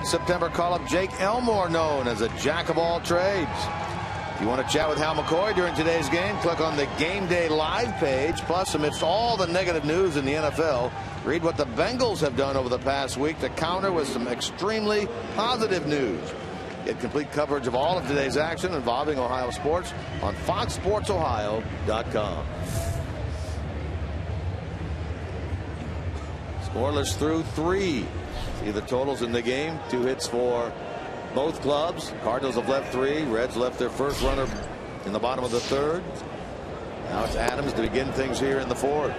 September call-up Jake Elmore, known as a jack of all trades. If you want to chat with Hal McCoy during today's game, click on the Game Day Live page. Plus, amidst all the negative news in the NFL, read what the Bengals have done over the past week to counter with some extremely positive news. Get complete coverage of all of today's action involving Ohio sports on FoxSportsOhio.com. Scoreless through 3. See the totals in the game. 2 hits for both clubs. Cardinals have left 3. Reds left their first runner in the bottom of the 3rd. Now it's Adams to begin things here in the 4th.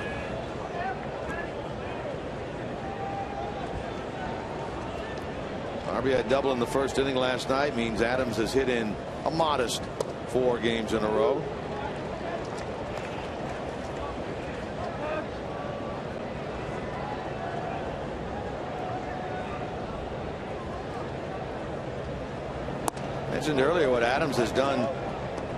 RBI double in the first inning last night means Adams has hit in a modest 4 games in a row. Mentioned earlier what Adams has done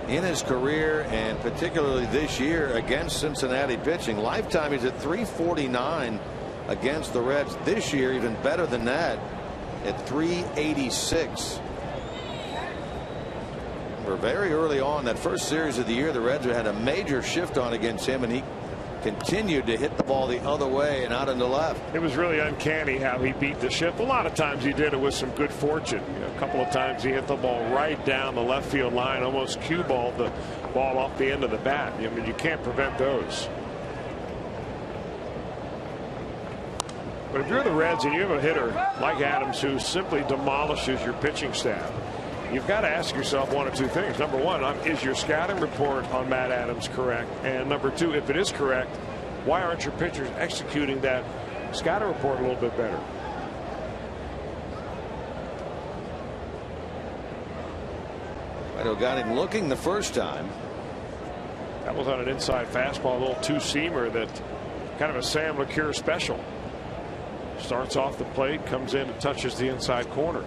in his career, and particularly this year against Cincinnati pitching. Lifetime, he's at 349 against the Reds. This year, even better than that, at 386. We're very early on. That first series of the year, the Reds had a major shift on against him, and he continued to hit the ball the other way and out into left. It was really uncanny how he beat the shift. A lot of times he did it with some good fortune. A couple of times he hit the ball right down the left field line, almost cue balled the ball off the end of the bat. I mean, you can't prevent those. But if you're the Reds and you have a hitter like Adams who simply demolishes your pitching staff, you've got to ask yourself one of two things. Number one, is your scouting report on Matt Adams correct? And number two, if it is correct, why aren't your pitchers executing that scouting report a little bit better? Cueto got him looking the first time. That was on an inside fastball, a little two-seamer that kind of a Sam LeCure special. Starts off the plate, comes in and touches the inside corner.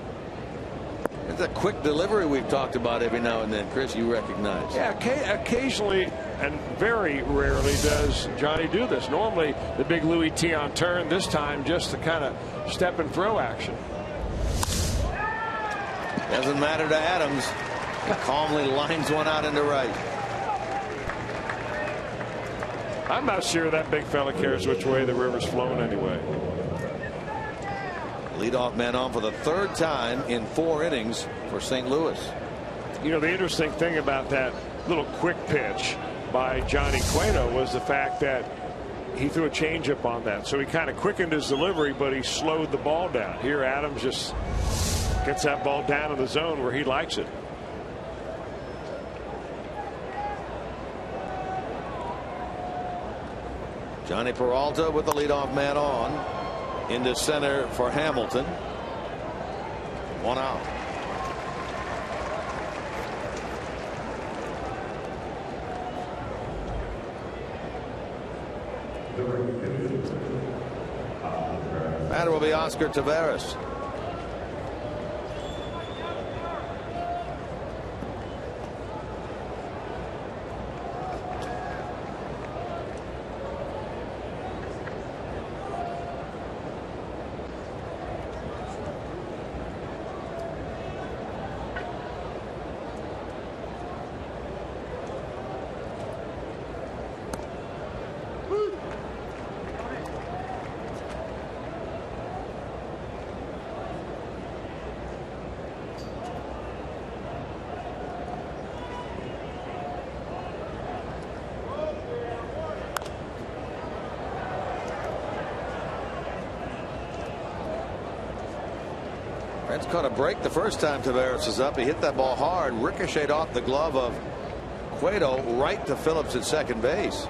It's a quick delivery we've talked about every now and then, Chris, you recognize. Yeah, occasionally and very rarely does Johnny do this. Normally the big Louis Tion turn, this time just the kind of step and throw action. Doesn't matter to Adams. He calmly lines one out into right. I'm not sure that big fella cares which way the river's flowing anyway. Leadoff man on for the third time in 4 innings for St. Louis. You know, the interesting thing about that little quick pitch by Johnny Cueto was the fact that he threw a changeup on that. So he kind of quickened his delivery, but he slowed the ball down. Here Adams just gets that ball down in the zone where he likes it. Johnny Peralta with the leadoff man on. Into center for Hamilton. 1 out. Batter will be Oscar Taveras. Reds caught a break the first time Taveras was up. He hit that ball hard, ricocheted off the glove of Cueto right to Phillips at second base.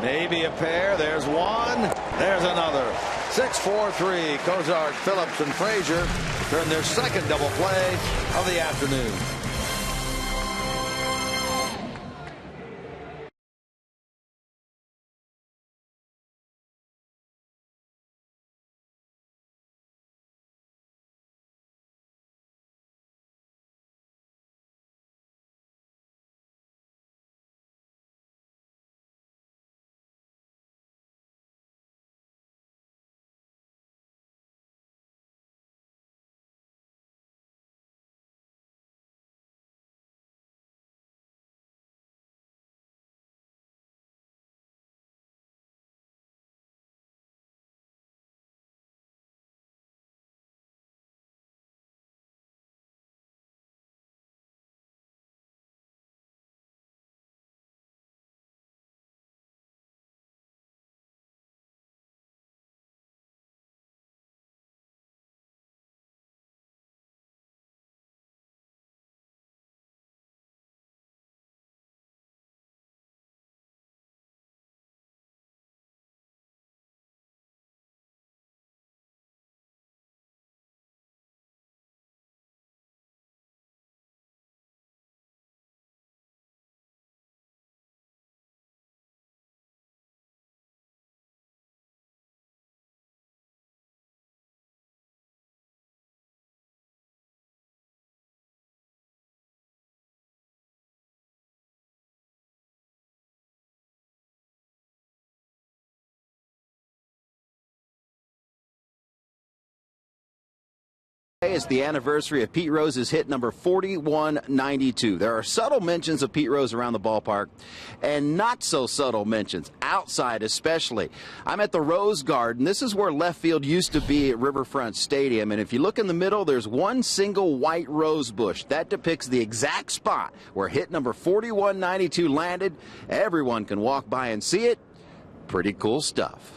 Maybe a pair. There's one. There's another. 6-4-3. COZART, Phillips, and Frazier turn their second double play of the afternoon. It's the anniversary of Pete Rose's hit number 4192. There are subtle mentions of Pete Rose around the ballpark and not so subtle mentions outside, especially. I'm at the Rose Garden. This is where left field used to be at Riverfront Stadium, and if you look in the middle, there's one single white rose bush. That depicts the exact spot where hit number 4192 landed. Everyone can walk by and see it. Pretty cool stuff.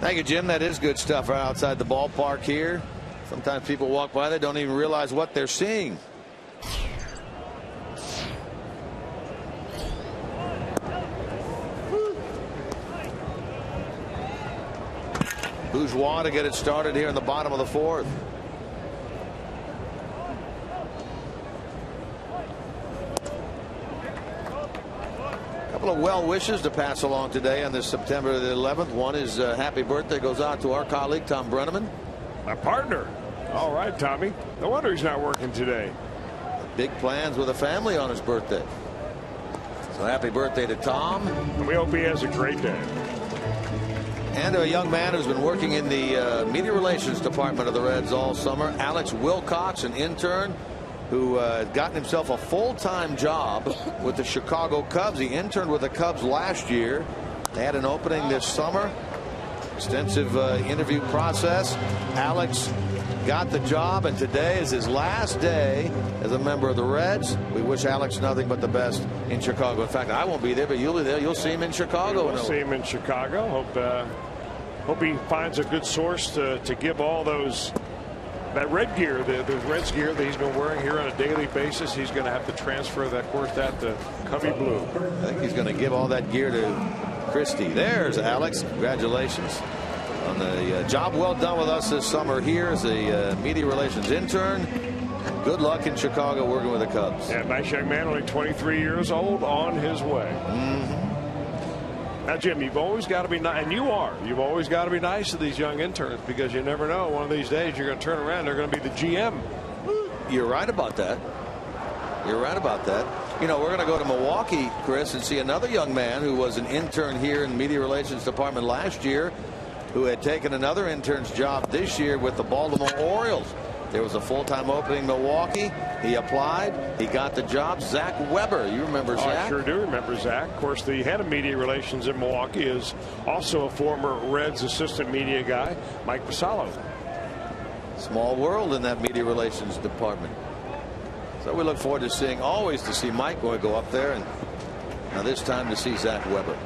Thank you, Jim. That is good stuff right outside the ballpark here. Sometimes people walk by, they don't even realize what they're seeing. Bourgeois to get it started here in the bottom of the fourth. Couple of well wishes to pass along today on this September the 11th. One is happy birthday goes out to our colleague Tom Brenneman. My partner. All right, Tommy. No wonder he's not working today. Big plans with a family on his birthday. So happy birthday to Tom. And we hope he has a great day. And a young man who's been working in the media relations department of the Reds all summer, Alex Wilcox, an intern who gotten himself a full-time job with the Chicago Cubs. He interned with the Cubs last year. They had an opening this summer. Extensive interview process. Alex got the job, and today is his last day as a member of the Reds. We wish Alex nothing but the best in Chicago. In fact, I won't be there, but you'll be there. You'll see him in Chicago. We'll see him in Chicago. Hope he finds a good source to give all that red gear, the Reds gear that he's been wearing here on a daily basis. He's going to have to transfer that to Cubby Blue. I think he's going to give all that gear to Christie. There's Alex. Congratulations on the job well done with us this summer here as a media relations intern. Good luck in Chicago working with the Cubs. Yeah, nice young man, only 23 years old, on his way. Now, Jim, you've always got to be nice, and you've always got to be nice to these young interns, because you never know, one of these days you're going to turn around, they're going to be the GM. You're right about that. You're right about that. You know, we're going to go to Milwaukee, Chris, and see another young man who was an intern here in the media relations department last year, who had taken another intern's job this year with the Baltimore Orioles. There was a full-time opening in Milwaukee. He applied. He got the job. Zach Weber. You remember Zach? I sure do remember Zach. Of course, the head of media relations in Milwaukee is also a former Reds assistant media guy, Mike Basallo. Small world in that media relations department. So we look forward to always to see Mike when we go up there, and now this time to see Zach Weber.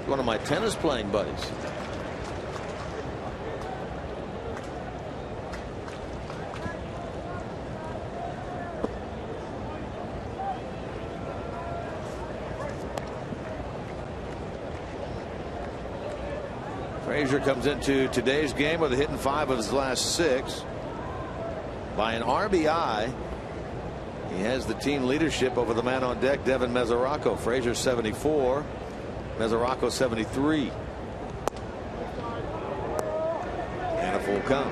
One of my tennis playing buddies. Frazier comes into today's game with a hit in 5 of his last 6 by an RBI. He has the team leadership over the man on deck, Devin MESORACO. Frazier 74, MESORACO 73. And a full count.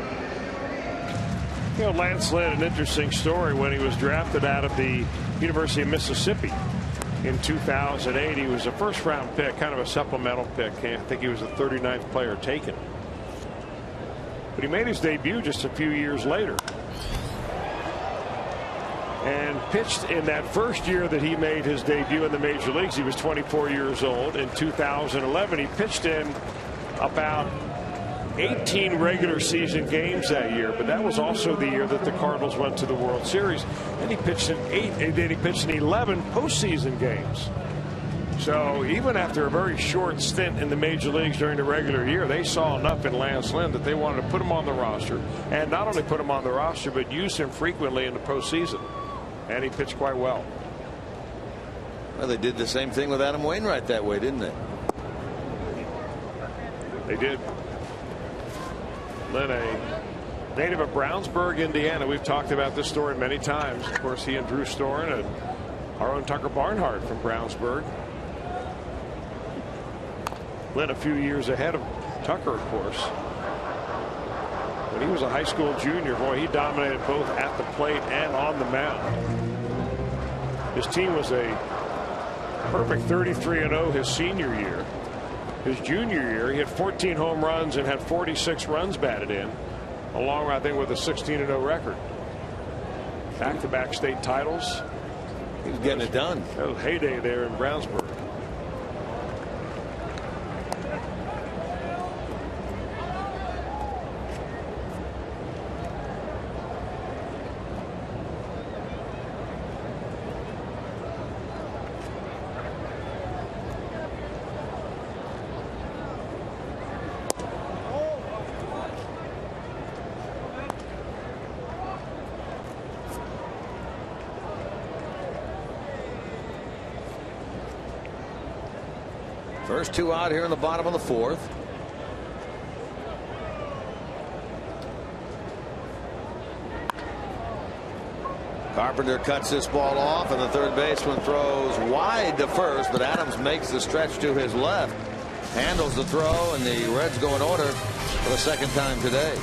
You know, Lance Lynn, an interesting story when he was drafted out of the University of Mississippi in 2008. He was a first-round pick, kind of a supplemental pick. I think he was the 39th player taken. But he made his debut just a few years later, and pitched in that first year that he made his debut in the major leagues. He was 24 years old. In 2011, he pitched in about 18 regular season games that year, but that was also the year that the Cardinals went to the World Series. And he pitched in 11 postseason games. So even after a very short stint in the major leagues during the regular year, they saw enough in Lance Lynn that they wanted to put him on the roster, and not only put him on the roster, but use him frequently in the postseason. And he pitched quite well. Well, they did the same thing with Adam Wainwright that way, didn't they? They did. Lynn, a native of Brownsburg, Indiana. We've talked about this story many times. Of course, he and Drew Storen and our own Tucker Barnhart from Brownsburg. Lynn a few years ahead of Tucker, of course. When he was a high school junior, boy, he dominated both at the plate and on the mound. His team was a perfect 33-0 his senior year. His junior year, he had 14 home runs and had 46 runs batted in. along, I think, with a 16-0 record. Back-to-back state titles. He's getting it done. That was heyday there in Brownsburg. First two out here in the bottom of the fourth. Carpenter cuts this ball off, and the third baseman throws wide to first, but Adams makes the stretch to his left, handles the throw, and the Reds go in order for the second time today.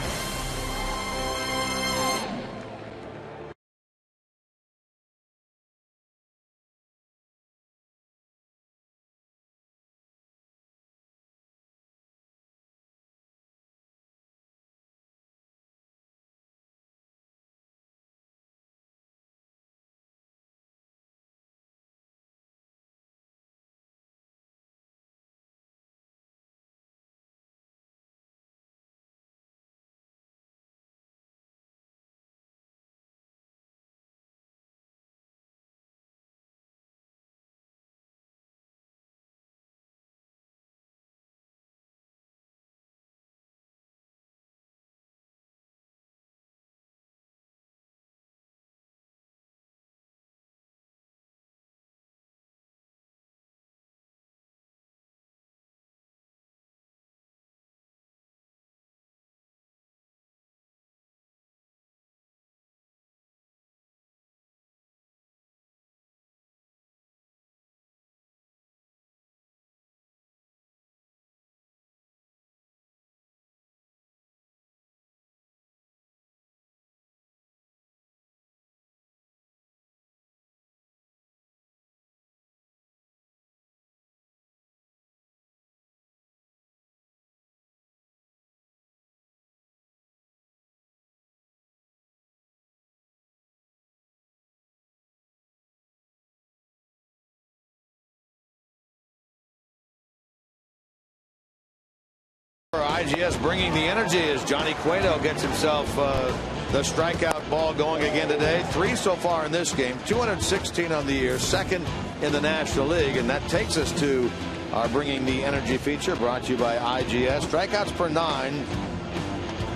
IGS bringing the energy as Johnny Cueto gets himself the strikeout ball going again today. 3 so far in this game, 216 on the year, second in the National League, and that takes us to our Bringing the Energy feature brought to you by IGS. Strikeouts per 9,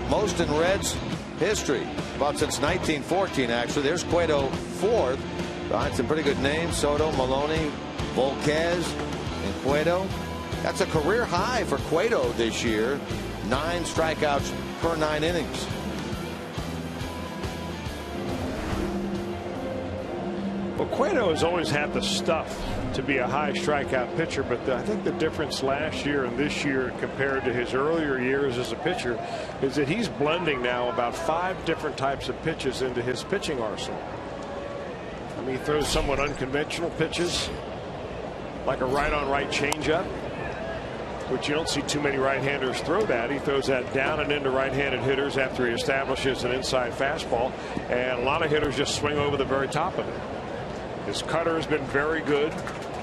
most in Reds history, about since 1914 actually. There's Cueto fourth behind some pretty good names: Soto, Maloney, Volquez, and Cueto. That's a career high for Cueto this year. 9 strikeouts per 9 innings. Well, Cueto has always had the stuff to be a high strikeout pitcher, but I think the difference last year and this year compared to his earlier years as a pitcher is that he's blending now about 5 different types of pitches into his pitching arsenal. I mean, he throws somewhat unconventional pitches, like a right-on-right changeup, which you don't see too many right-handers throw that. He throws that down and into right-handed hitters after he establishes an inside fastball, and a lot of hitters just swing over the very top of it. His cutter has been very good.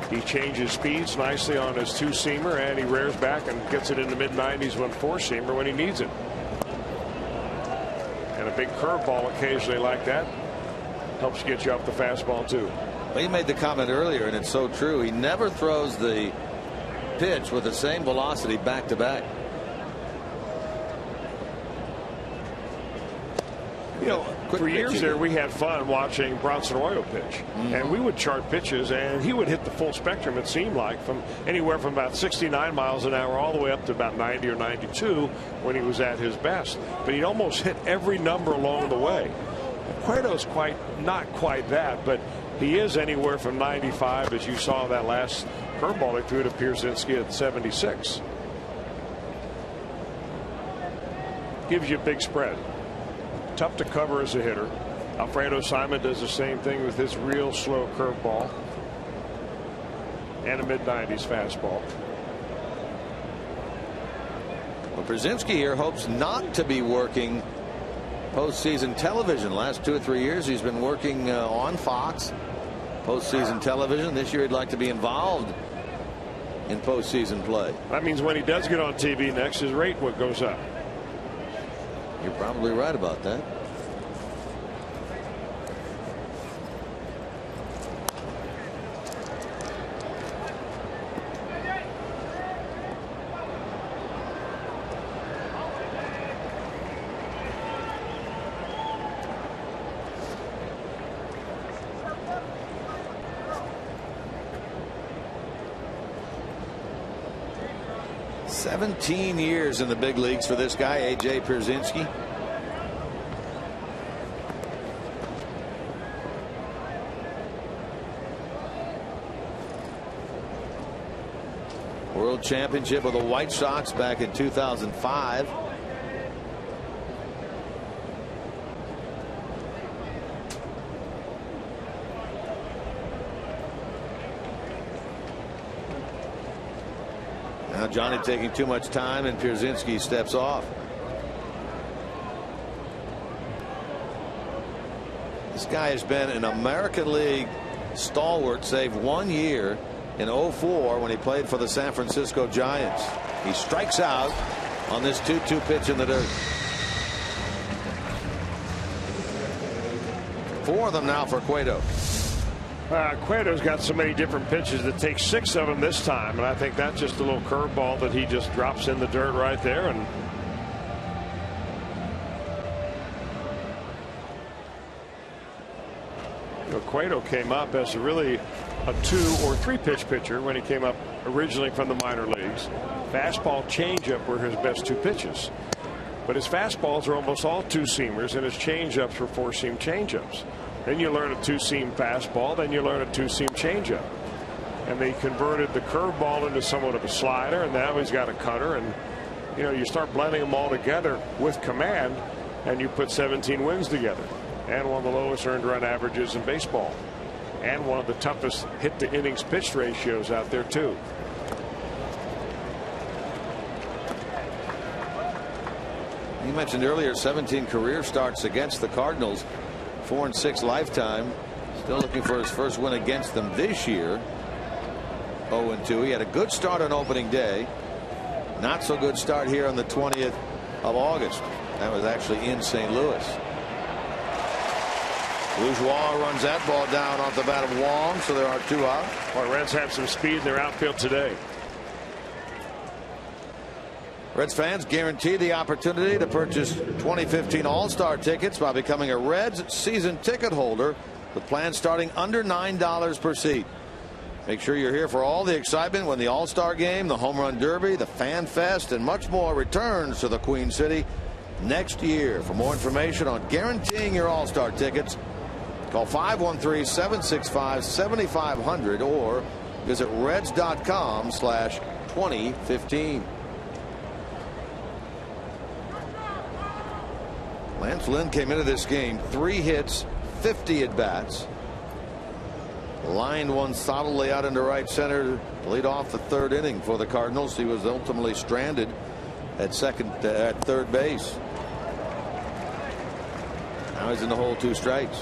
He changes speeds nicely on his two-seamer, and he rears back and gets it in the mid-90s with four-seamer when he needs it. And a big curveball occasionally like that helps get you up the fastball too. Well, he made the comment earlier, and it's so true. He never throws the pitch with the same velocity back to back. You know, for years there we had fun watching Bronson Arroyo pitch, and we would chart pitches, and he would hit the full spectrum, it seemed like, from anywhere from about 69 miles an hour all the way up to about 90 or 92 when he was at his best. But he'd almost hit every number along the way. Cueto's not quite that, but he is anywhere from 95, as you saw that last curveball he threw to Pierzynski at 76. Gives you a big spread. Tough to cover as a hitter. Alfredo Simon does the same thing with his real slow curveball and a mid-90s fastball. Well, Pierzynski here hopes not to be working postseason television. Last 2 or 3 years he's been working on Fox postseason television. This year he'd like to be involved in postseason play. That means when he does get on TV next, his rate goes up. You're probably right about that. Years in the big leagues for this guy, A.J. Pierzynski. World Championship with the White Sox back in 2005. Now Johnny taking too much time, and Pierzynski steps off. This guy has been an American League stalwart, save 1 year in 2004 when he played for the San Francisco Giants. He strikes out on this 2-2 pitch in the dirt. 4 of them now for Cueto. Cueto's got so many different pitches that takes 6 of them this time, and I think that's just a little curveball that he just drops in the dirt right there. And Cueto came up as a 2 or 3 pitch pitcher when he came up originally from the minor leagues. Fastball, changeup were his best 2 pitches, but his fastballs are almost all 2-seamers, and his changeups were 4-seam changeups. Then you learn a 2-seam fastball, then you learn a 2-seam changeup. And they converted the curveball into somewhat of a slider, and now he's got a cutter. And you start blending them all together with command, and you put 17 wins together, and one of the lowest earned run averages in baseball, and one of the toughest hit to innings pitched ratios out there too. You mentioned earlier 17 career starts against the Cardinals, 4-6 lifetime. Still looking for his first win against them this year. 0-2. He had a good start on opening day. Not so good start here on the 20th of August. That was actually in St. Louis. Bourgeois runs that ball down off the bat of Wong, so there are 2 out. Well, Reds have some speed in their outfield today. Reds fans guaranteed the opportunity to purchase 2015 All-Star tickets by becoming a Reds season ticket holder with plans starting under $9 per seat. Make sure you're here for all the excitement when the All-Star Game, the Home Run Derby, the Fan Fest, and much more returns to the Queen City next year. For more information on guaranteeing your All-Star tickets, call 513-765-7500 or visit Reds.com/2015. Lance Lynn came into this game 3 hits, 50 at bats. Lined one solidly out into right center to lead off the 3rd inning for the Cardinals. He was ultimately stranded at third base. Now he's in the hole, 2 strikes.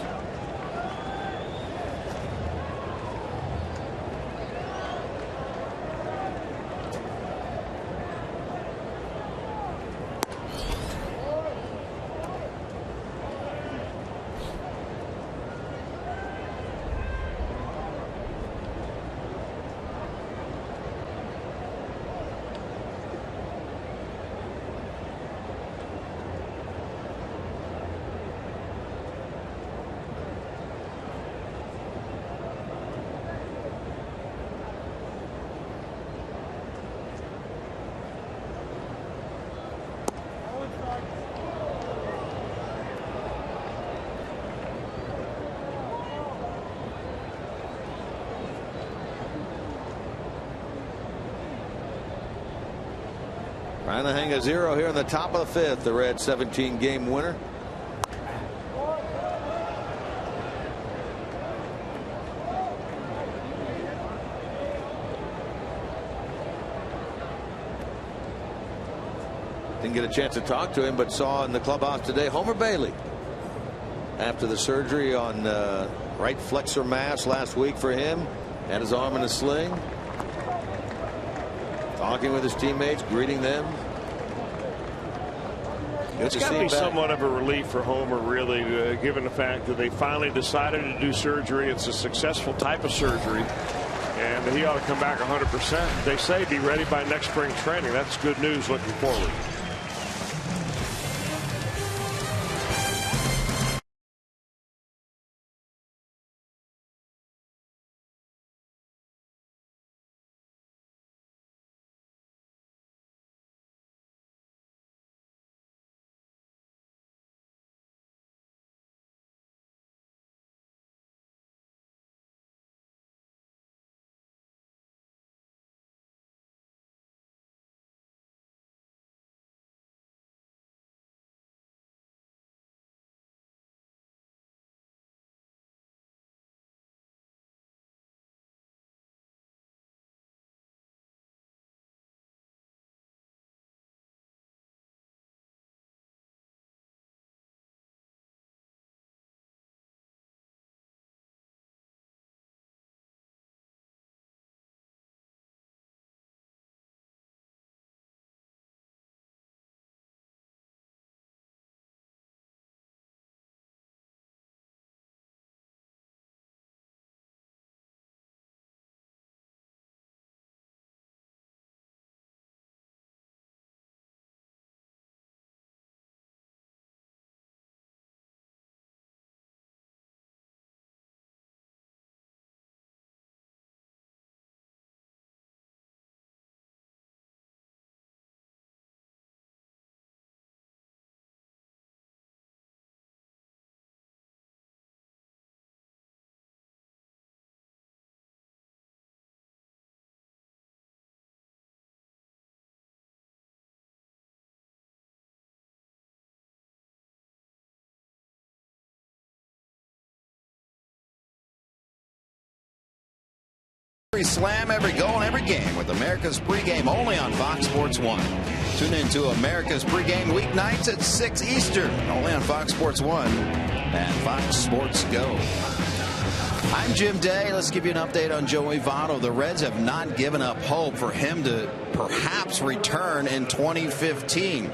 Trying to hang a 0 here in the top of the 5th. The Reds 17-game winner. Didn't get a chance to talk to him, but saw in the clubhouse today Homer Bailey after the surgery on right flexor mass last week for him. Had his arm in a sling. Talking with his teammates, greeting them. It's got to be somewhat of a relief for Homer, really, given the fact that they finally decided to do surgery. It's a successful type of surgery, and he ought to come back 100%. They say be ready by next spring training. That's good news looking forward. Every slam, every goal, and every game with America's pregame only on Fox Sports 1. Tune in to America's pregame weeknights at 6 Eastern, only on Fox Sports 1 and Fox Sports Go. I'm Jim Day. Let's give you an update on Joey Votto. The Reds have not given up hope for him to perhaps return in 2015.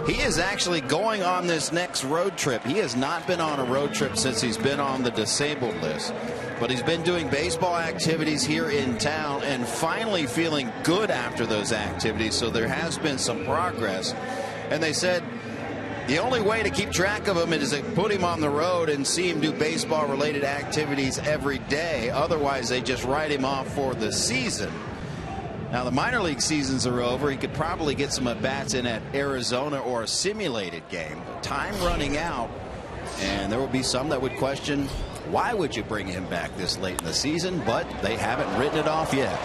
He is actually going on this next road trip. He has not been on a road trip since he's been on the disabled list. But he's been doing baseball activities here in town and finally feeling good after those activities. So there has been some progress. And they said the only way to keep track of him is to put him on the road and see him do baseball-related activities every day. Otherwise, they just write him off for the season. Now, the minor league seasons are over. He could probably get some at-bats in at Arizona or a simulated game. Time running out, and there will be some that would question, why would you bring him back this late in the season? But they haven't written it off yet.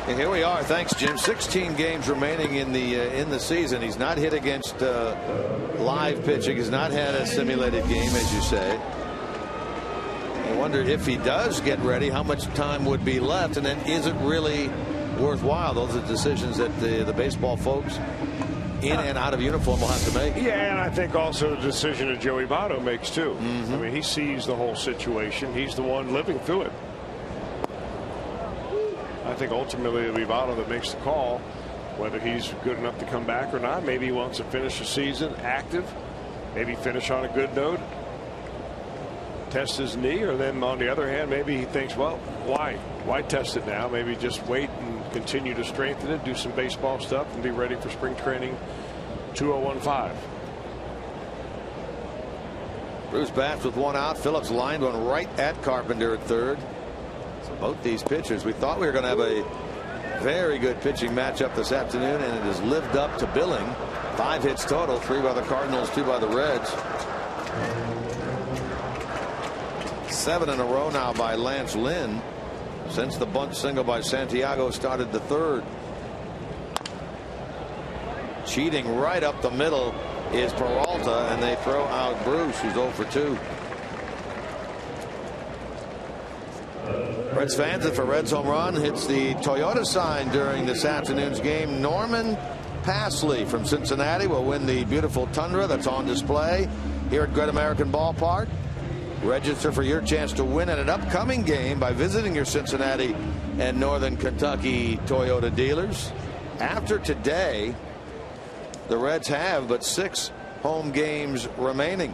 And here we are. Thanks, Jim. 16 games remaining in the season. He's not hit against live pitching. He's not had a simulated game, as you say. I wonder if he does get ready, how much time would be left, and then is it really worthwhile? Those are decisions that the baseball folks in and out of uniform will have to make. Yeah, and I think also the decision that Joey Votto makes too. I mean, he sees the whole situation. He's the one living through it. I think ultimately it'll be Votto that makes the call whether he's good enough to come back or not. Maybe he wants to finish the season active, maybe finish on a good note, test his knee, or then on the other hand, maybe he thinks, well, why test it now? Maybe just wait and continue to strengthen it, do some baseball stuff, and be ready for spring training 2015. Bruce bats with one out. Phillips lined one right at Carpenter at third. So both these pitchers, we thought we were going to have a very good pitching matchup this afternoon, and it has lived up to billing. 5 hits total, 3 by the Cardinals, 2 by the Reds. 7 in a row now by Lance Lynn since the bunt single by Santiago started the third. Cheating right up the middle is Peralta, and they throw out Bruce, who's 0 for 2. Reds fans, if a Reds home run hits the Toyota sign during this afternoon's game, Norman Passley from Cincinnati will win the beautiful Tundra that's on display here at Great American Ballpark. Register for your chance to win at an upcoming game by visiting your Cincinnati and Northern Kentucky Toyota dealers. After today, the Reds have but 6 home games remaining.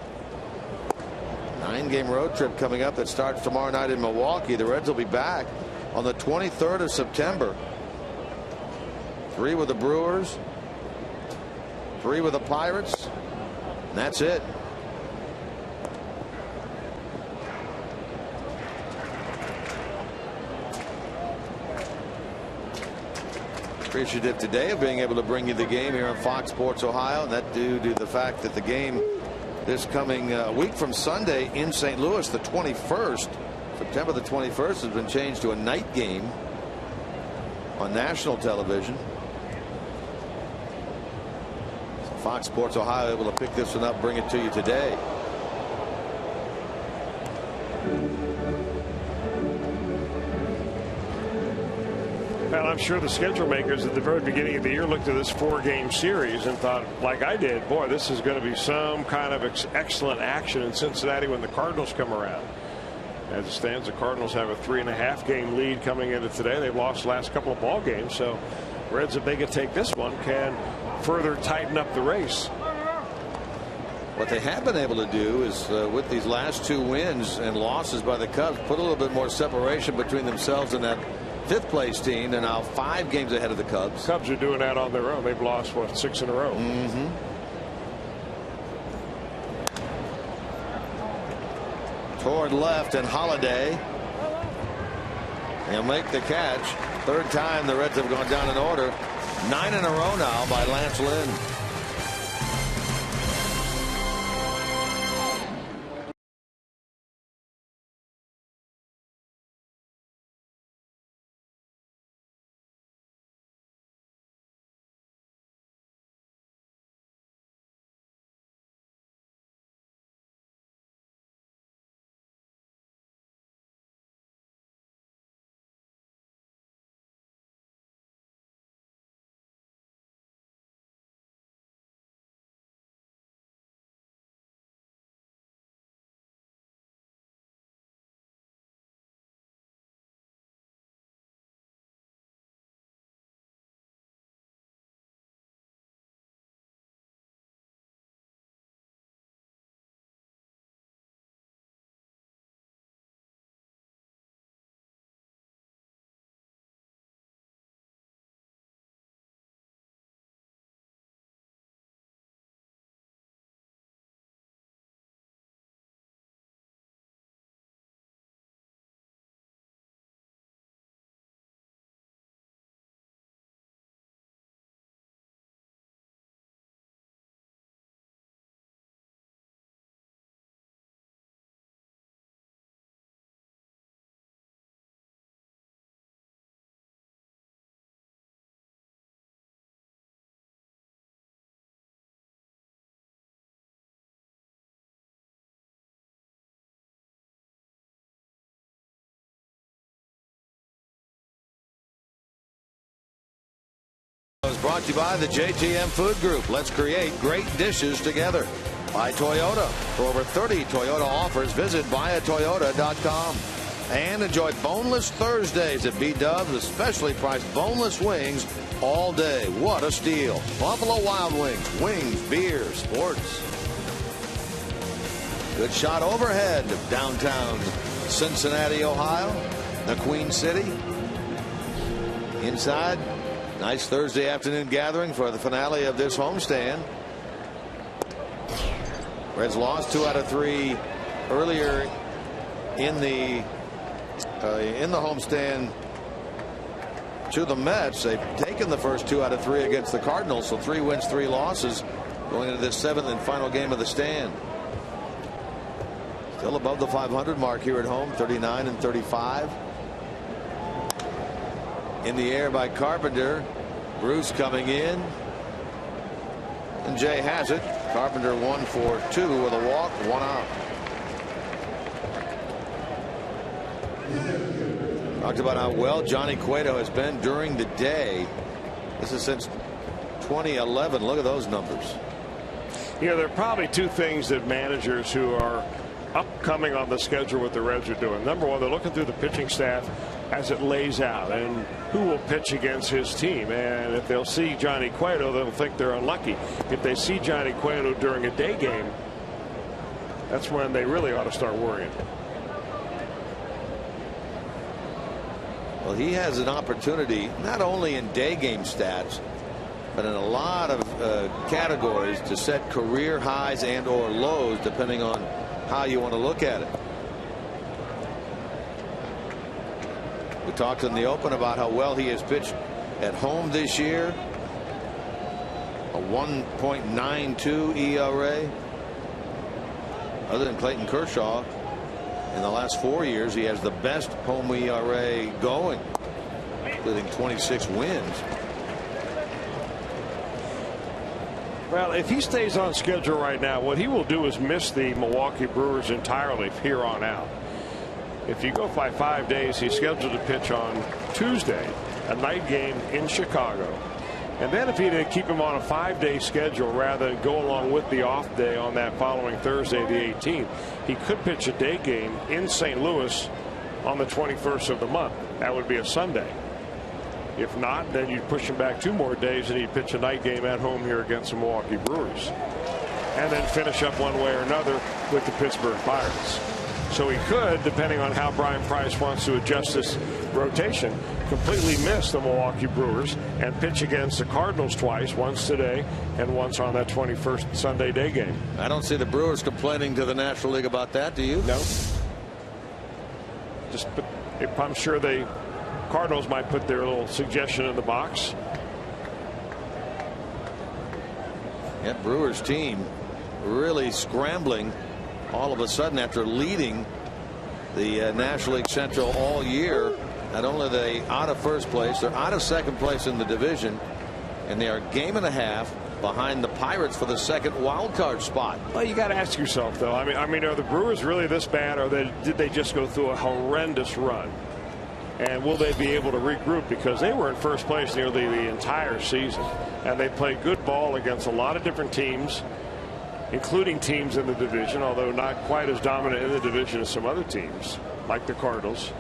9-game road trip coming up that starts tomorrow night in Milwaukee. The Reds will be back on the 23rd of September. 3 with the Brewers, 3 with the Pirates, and that's it. Appreciative today of being able to bring you the game here on Fox Sports Ohio, and that due to the fact that the game this coming week from Sunday in St. Louis, the 21st, September the 21st, has been changed to a night game on national television. So Fox Sports Ohio able to pick this one up, bring it to you today. Well, I'm sure the schedule makers at the very beginning of the year looked at this 4-game series and thought, like I did, boy, this is going to be some kind of excellent action in Cincinnati when the Cardinals come around. As it stands, the Cardinals have a 3.5-game lead coming into today. They've lost the last couple of ball games, so Reds, if they can take this one, can further tighten up the race. What they have been able to do is with these last 2 wins and losses by the Cubs, put a little bit more separation between themselves and that 5th place team. They're now 5 games ahead of the Cubs. Cubs are doing that on their own. They've lost, what, 6 in a row. Toward left, and Holiday. He'll make the catch. 3rd time the Reds have gone down in order. 9 in a row now by Lance Lynn. Was brought to you by the JTM Food Group. Let's create great dishes together. By Toyota. For over 30 Toyota offers, visit buyatoyota.com. And enjoy Boneless Thursdays at B-Dubs, especially priced boneless wings all day. What a steal. Buffalo Wild Wings, wings, beer, sports. Good shot overhead of downtown Cincinnati, Ohio, the Queen City. Inside. Nice Thursday afternoon gathering for the finale of this homestand. Reds lost 2 out of 3 earlier in the homestand to the Mets. They've taken the first 2 out of 3 against the Cardinals, so 3 wins, 3 losses going into this 7th and final game of the stand. Still above the 500 mark here at home, 39 and 35. In the air by Carpenter. Bruce coming in. And Jay has it. Carpenter 1 for 2 with a walk, 1 out. Talked about how well Johnny Cueto has been during the day. This is since 2011. Look at those numbers. You know, there are probably two things that managers who are upcoming on the schedule what the Reds are doing. Number one, they're looking through the pitching staff as it lays out and who will pitch against his team. And if they'll see Johnny Cueto, they'll think they're unlucky. If they see Johnny Cueto during a day game, that's when they really ought to start worrying. Well, he has an opportunity not only in day game stats, but in a lot of categories to set career highs and or lows depending on how you want to look at it. We talked in the open about how well he has pitched at home this year. A 1.92 ERA. Other than Clayton Kershaw, in the last 4 years, he has the best home ERA going, including 26 wins. Well, if he stays on schedule right now, what he will do is miss the Milwaukee Brewers entirely here on out. If you go by 5 days, he's scheduled to pitch on Tuesday, a night game in Chicago. And then if he did keep him on a 5-day schedule rather than go along with the off day on that following Thursday, the 18th, he could pitch a day game in St. Louis on the 21st of the month. That would be a Sunday. If not, then you'd push him back 2 more days and he'd pitch a night game at home here against the Milwaukee Brewers. And then finish up one way or another with the Pittsburgh Pirates. So he could, depending on how Brian Price wants to adjust this rotation, completely miss the Milwaukee Brewers and pitch against the Cardinals twice, once today and once on that 21st Sunday day game. I don't see the Brewers complaining to the National League about that, do you? No. I'm sure the Cardinals might put their little suggestion in the box. That Brewers team really scrambling all of a sudden after leading the National League Central all year. Not only are they out of first place, they're out of second place in the division, and they are a game and a half behind the Pirates for the second wild card spot. Well, you got to ask yourself, though. I mean, are the Brewers really this bad, or did they just go through a horrendous run? And will they be able to regroup? Because they were in first place nearly the entire season, and they played good ball against a lot of different teams, including teams in the division, although not quite as dominant in the division as some other teams, like the Cardinals.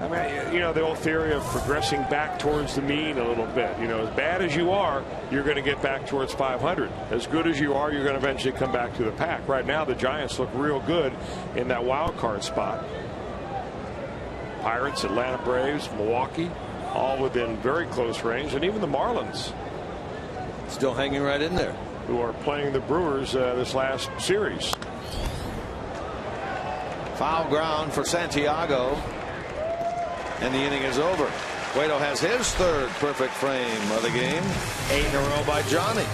I mean, you know, the old theory of progressing back towards the mean a little bit. You know, as bad as you are, you're going to get back towards 500. As good as you are, you're going to eventually come back to the pack. Right now, the Giants look real good in that wild card spot. Pirates, Atlanta Braves, Milwaukee, all within very close range, and even the Marlins. Still hanging right in there. Who are playing the Brewers this last series. Foul ground for Santiago. And the inning is over. Cueto has his third perfect frame of the game. 8 in a row by Johnny.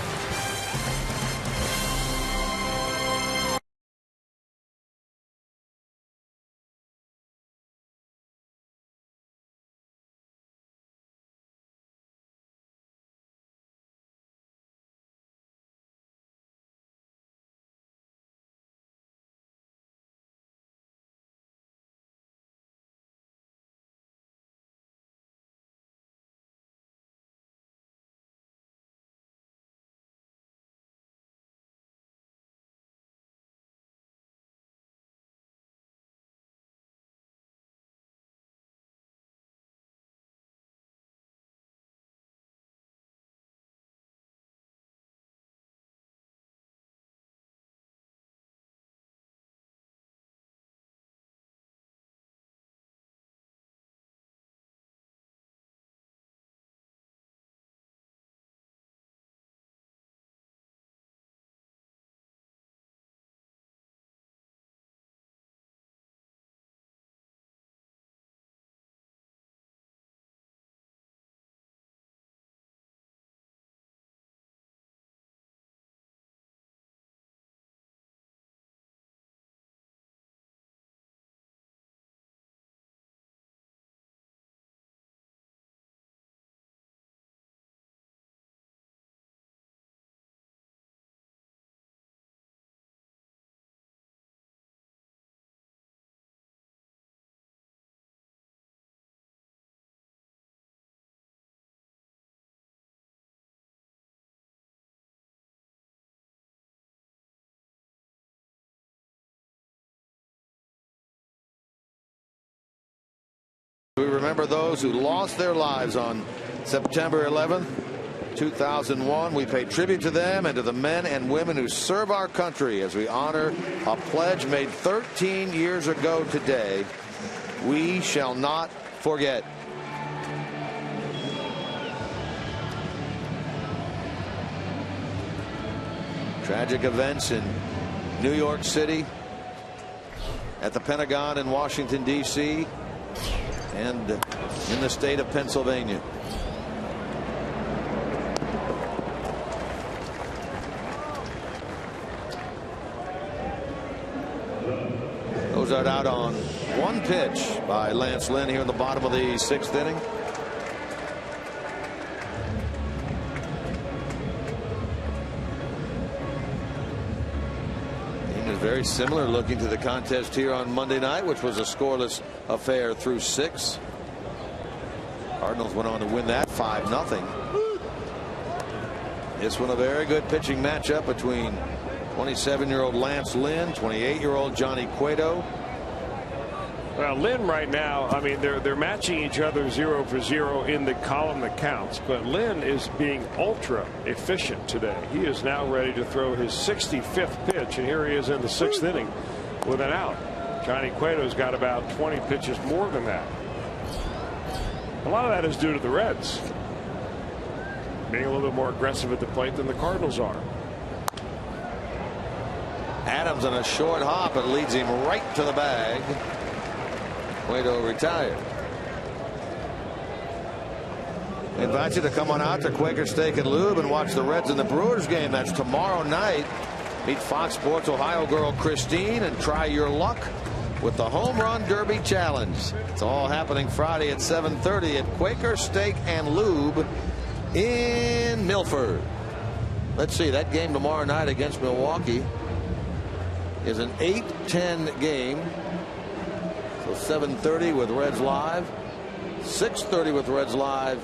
We remember those who lost their lives on September 11th, 2001. We pay tribute to them and to the men and women who serve our country as we honor a pledge made 13 years ago today. We shall not forget. Tragic events in New York City, at the Pentagon in Washington, D.C., and in the state of Pennsylvania. COZART out on one pitch by Lance Lynn here in the bottom of the sixth inning. Very similar looking to the contest here on Monday night, which was a scoreless affair through 6. Cardinals went on to win that 5-0. This one a very good pitching matchup between 27-year-old Lance Lynn, 28-year-old Johnny Cueto. Well, Lynn right now, I mean, they're matching each other 0 for 0 in the column that counts. But Lynn is being ultra efficient today. He is now ready to throw his 65th pitch, and here he is in the 6th inning with an out. Johnny Cueto's got about 20 pitches more than that. A lot of that is due to the Reds being a little bit more aggressive at the plate than the Cardinals are. Adams on a short hop, and leads him right to the bag. Cueto retired. We invite you to come on out to Quaker Steak and Lube and watch the Reds and the Brewers game. That's tomorrow night. Meet Fox Sports Ohio girl Christine and try your luck with the Home Run Derby Challenge. It's all happening Friday at 7:30 at Quaker Steak and Lube in Milford. Let's see, that game tomorrow night against Milwaukee is an 8-10 game. So 7:30 with Reds Live, 6:30 with Reds Live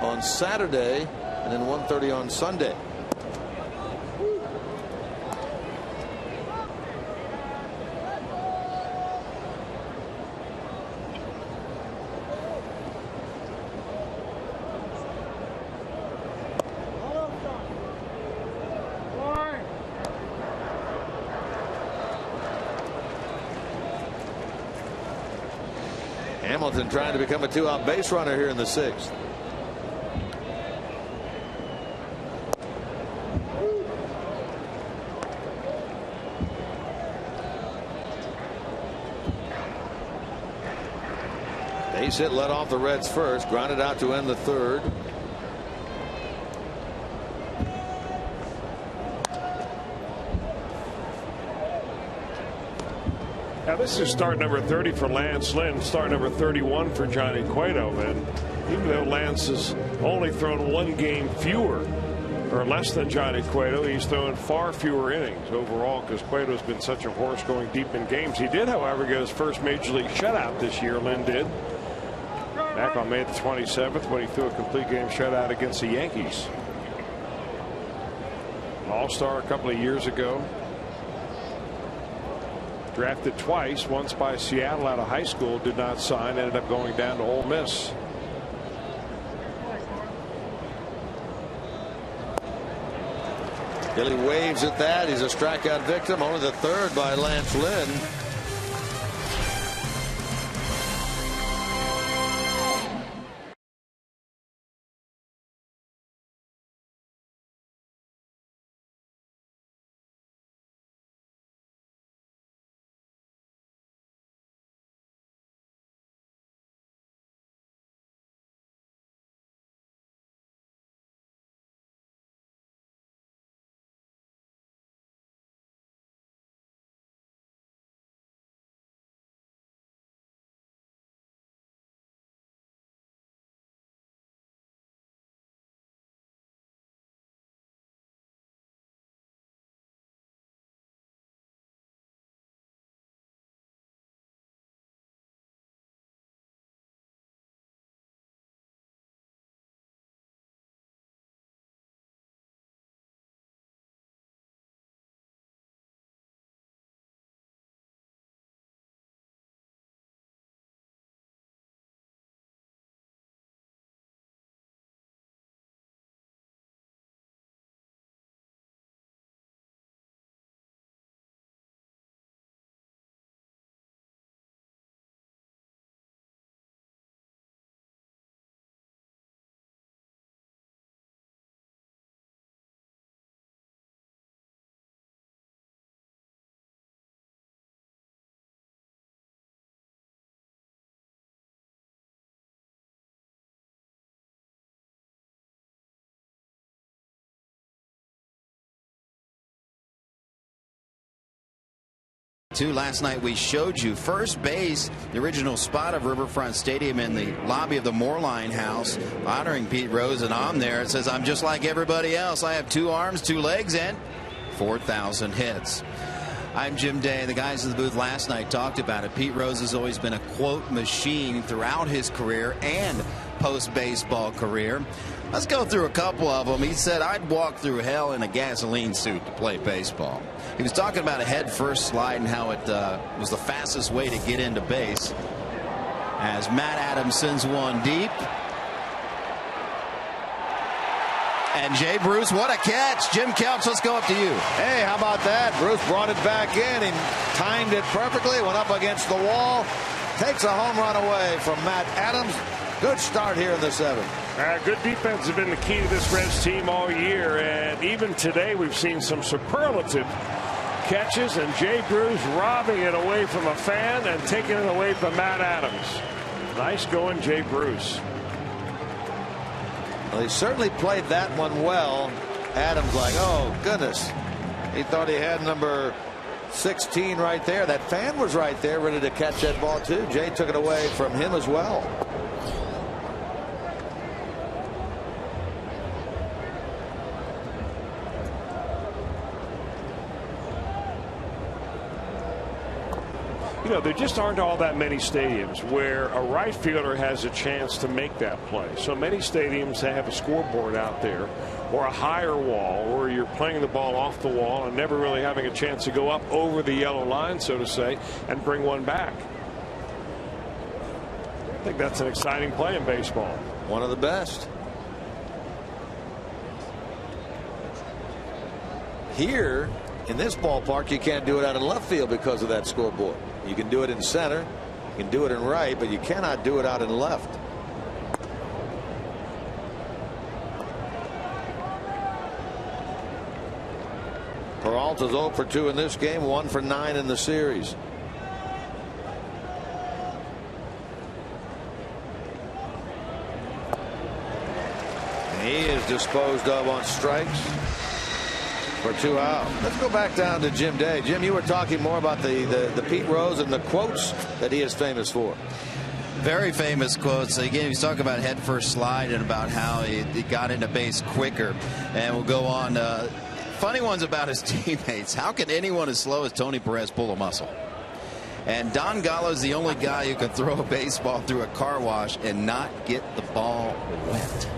on Saturday, and then 1:30 on Sunday. Hamilton trying to become a 2-out base runner here in the 6th. Base hit led off the Reds first, grounded out to end the 3rd. Now this is start number 30 for Lance Lynn, start number 31 for Johnny Cueto. And even though Lance has only thrown 1 game fewer or less than Johnny Cueto, he's thrown far fewer innings overall because Cueto's been such a horse going deep in games. He did, however, get his first major league shutout this year. Lynn did back on May the 27th when he threw a complete game shutout against the Yankees. All-Star a couple of years ago. Drafted twice, once by Seattle out of high school, did not sign, ended up going down to Ole Miss. Billy waves at that. He's a strikeout victim, only the 3rd by Lance Lynn. too. Last night we showed you first base, the original spot of Riverfront Stadium in the lobby of the Moorline House, honoring Pete Rose, and on there it says, "I'm just like everybody else. I have 2 arms, 2 legs, and 4,000 hits." I'm Jim Day. The guys in the booth last night talked about it. Pete Rose has always been a quote machine throughout his career and post-baseball career. Let's go through a couple of them. He said, "I'd walk through hell in a gasoline suit to play baseball." He was talking about a head-first slide and how it was the fastest way to get into base. As Matt Adams sends one deep. And Jay Bruce, what a catch. Jim Couch, let's go up to you. Hey, how about that? Bruce brought it back in. He timed it perfectly, went up against the wall, takes a home run away from Matt Adams. Good start here in the 7th. Good defense has been the key to this Reds team all year, and even today we've seen some superlative catches, and Jay Bruce robbing it away from a fan and taking it away from Matt Adams. Nice going, Jay Bruce. Well, he certainly played that one well. Adams like, oh, goodness. He thought he had number 16 right there. That fan was right there ready to catch that ball, too. Jay took it away from him as well. You know, there just aren't all that many stadiums where a right fielder has a chance to make that play. So many stadiums have a scoreboard out there or a higher wall where you're playing the ball off the wall and never really having a chance to go up over the yellow line, so to say, and bring one back. I think that's an exciting play in baseball. One of the best. Here in this ballpark, you can't do it out in left field because of that scoreboard. You can do it in center, you can do it in right, but you cannot do it out in left. Peralta's 0 for 2 in this game, 1 for 9 in the series. And he is disposed of on strikes for 2 out. Let's go back down to Jim Day. Jim, you were talking more about the Pete Rose and the quotes that he is famous for. Very famous quotes. Again, he's talking about head first slide and about how he got into base quicker. And we'll go on. Funny ones about his teammates. How can anyone as slow as Tony Perez pull a muscle? And Don Gallo's the only guy who can throw a baseball through a car wash and not get the ball wet.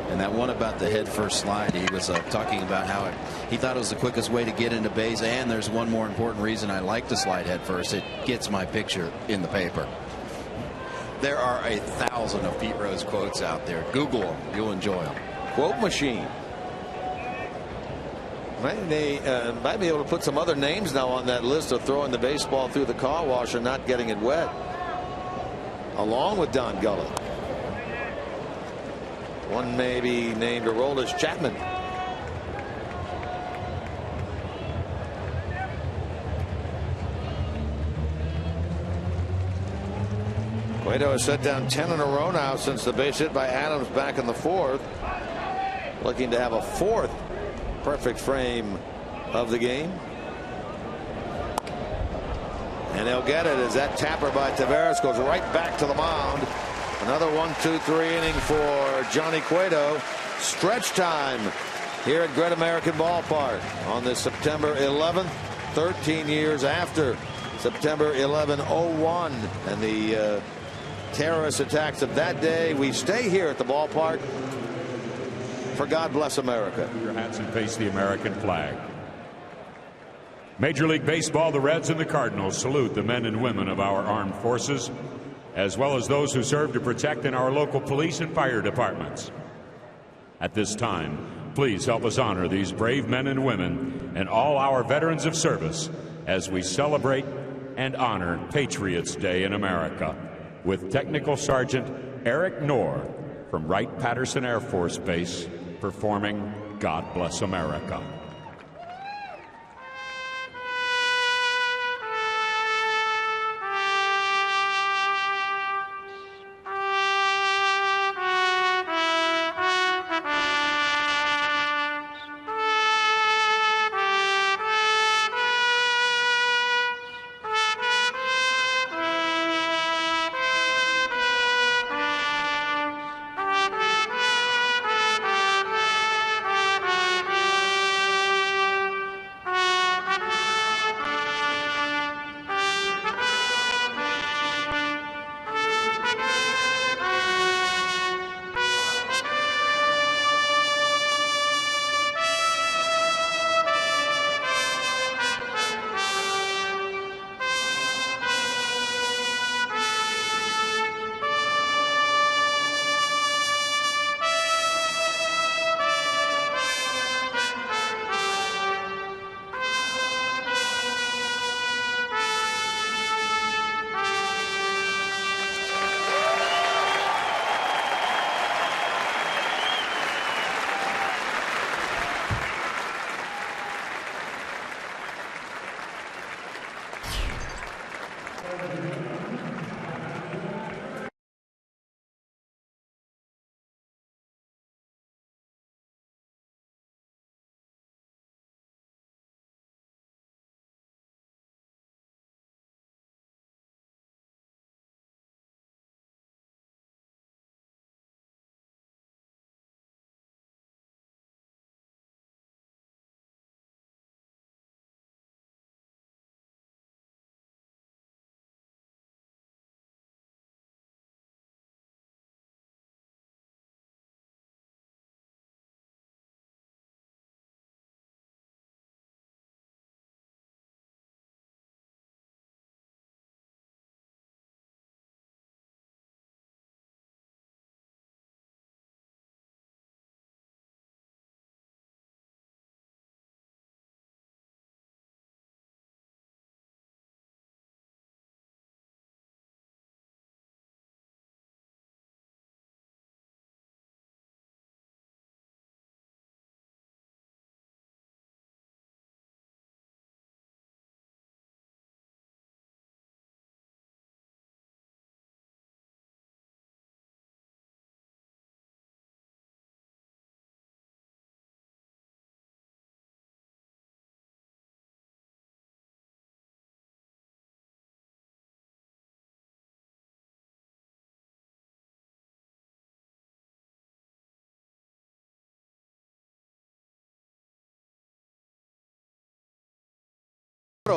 And that one about the head first slide, he was talking about how he thought it was the quickest way to get into base. And there's one more important reason I like to slide head first. It gets my picture in the paper. There are 1,000 of Pete Rose quotes out there. Google them. You'll enjoy them. Quote machine. They might be able to put some other names now on that list of throwing the baseball through the car wash and not getting it wet, along with Don Gullo. One may be named Aroldis Chapman. Cueto has set down 10 in a row now since the base hit by Adams back in the 4th. Looking to have a 4th perfect frame of the game. And they'll get it as that tapper by Taveras goes right back to the mound. Another 1-2-3 inning for Johnny Cueto. Stretch time here at Great American Ballpark on this September 11th, 13 years after September 11/01 and the terrorist attacks of that day. We stay here at the ballpark for God Bless America. Your hats and face the American flag. Major League Baseball, the Reds and the Cardinals salute the men and women of our armed forces, as well as those who serve to protect in our local police and fire departments. At this time, please help us honor these brave men and women and all our veterans of service as we celebrate and honor Patriots Day in America with Technical Sergeant Eric Knorr from Wright-Patterson Air Force Base performing God Bless America.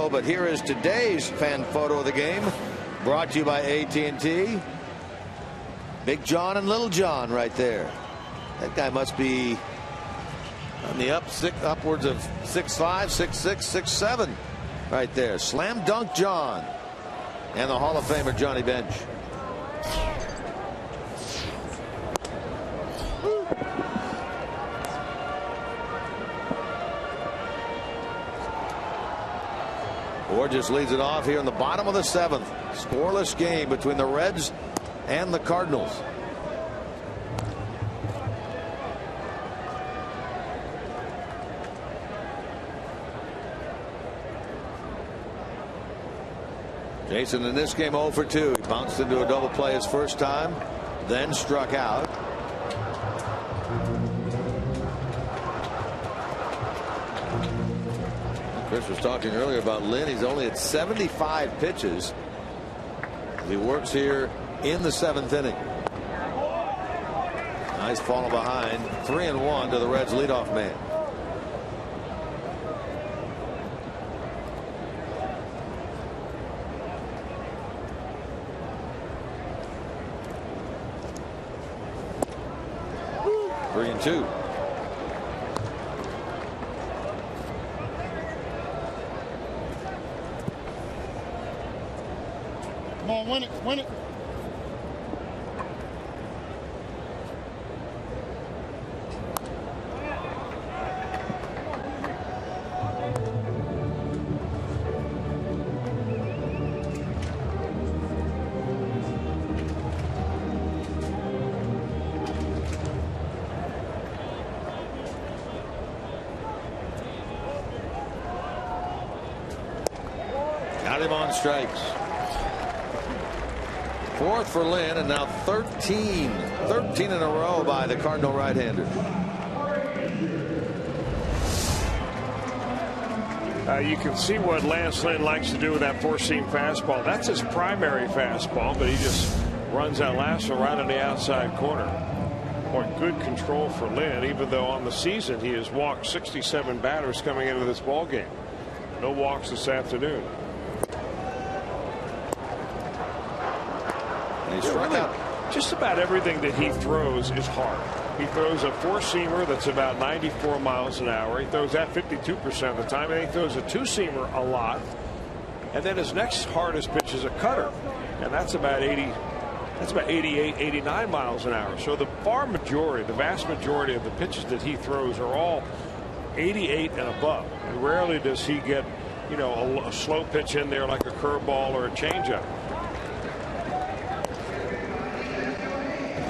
But here is today's fan photo of the game, brought to you by AT&T. Big John and Little John right there. That guy must be on the upwards of 6'5", 6'6", 6'7", right there. Slam dunk John and the Hall of Famer Johnny Bench. Just leads it off here in the bottom of the 7th. Scoreless game between the Reds and the Cardinals. Jason in this game 0 for 2. He bounced into a double play his first time, then struck out. Chris was talking earlier about Lynn. He's only at 75 pitches. He works here in the 7th inning. Nice fall behind. 3-1 to the Reds leadoff man. Three and two. Come on, win it, win it. Got him on strikes. 4th for Lynn, and now 13 in a row by the Cardinal right-hander. You can see what Lance Lynn likes to do with that four-seam fastball. That's his primary fastball, but he just runs that last one right on the outside corner. Boy, good control for Lynn, even though on the season he has walked 67 batters coming into this ball game. No walks this afternoon. He struck out. Just about everything that he throws is hard. He throws a four-seamer that's about 94 miles an hour. He throws that 52% of the time, and he throws a two-seamer a lot. And then his next hardest pitch is a cutter, and that's about 88, 89 miles an hour. So the vast majority of the pitches that he throws are all 88 and above. And rarely does he get, you know, a slow pitch in there like a curveball or a changeup.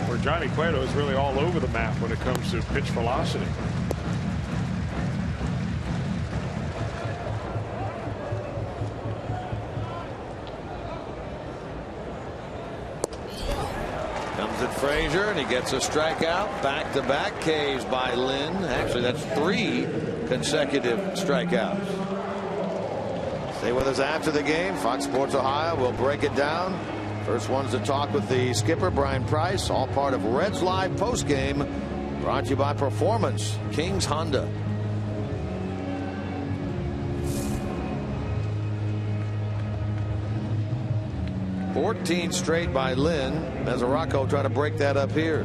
Where Johnny Cueto is really all over the map when it comes to pitch velocity. Frazier, and he gets a strikeout. Back-to-back Ks by Lynn. Actually, that's 3 consecutive strikeouts. Stay with us after the game. Fox Sports Ohio will break it down. First ones to talk with the skipper, Brian Price. All part of Reds Live postgame. Brought to you by Performance, Kings Honda. "14 straight by Lynn." Mesoraco trying to break that up here.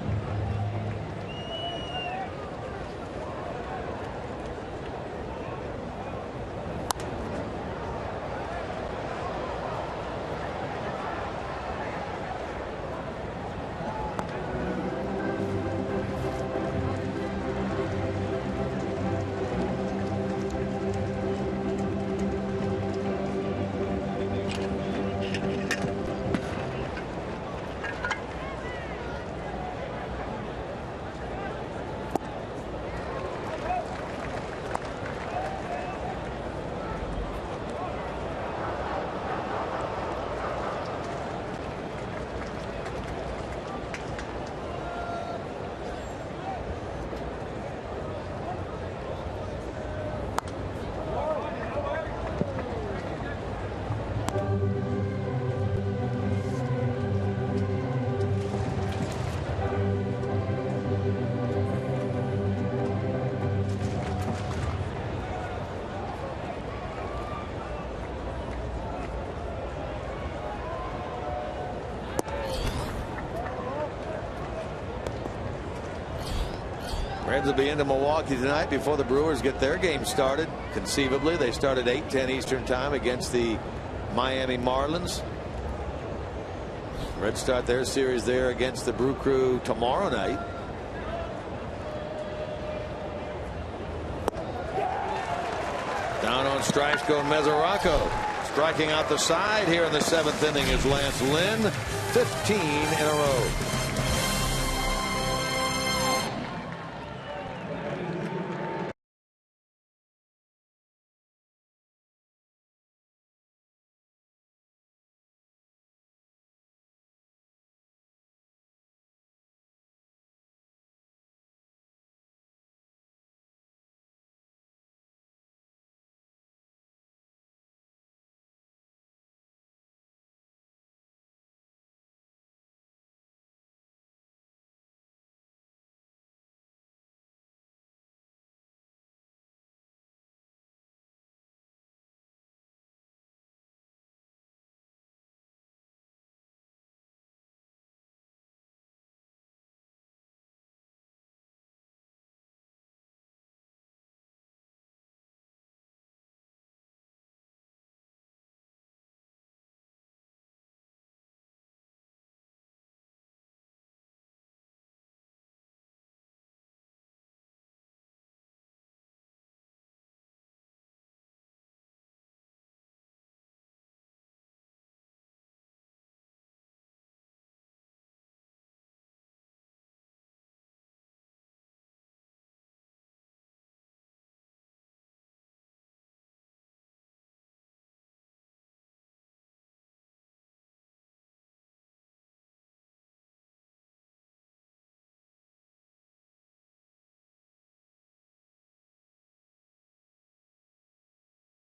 Reds will be into Milwaukee tonight before the Brewers get their game started. Conceivably, they start at 8:10 Eastern time against the Miami Marlins. Reds start their series there against the Brew Crew tomorrow night. Down on strikes go Mesoraco. Striking out the side here in the 7th inning is Lance Lynn. 15 in a row.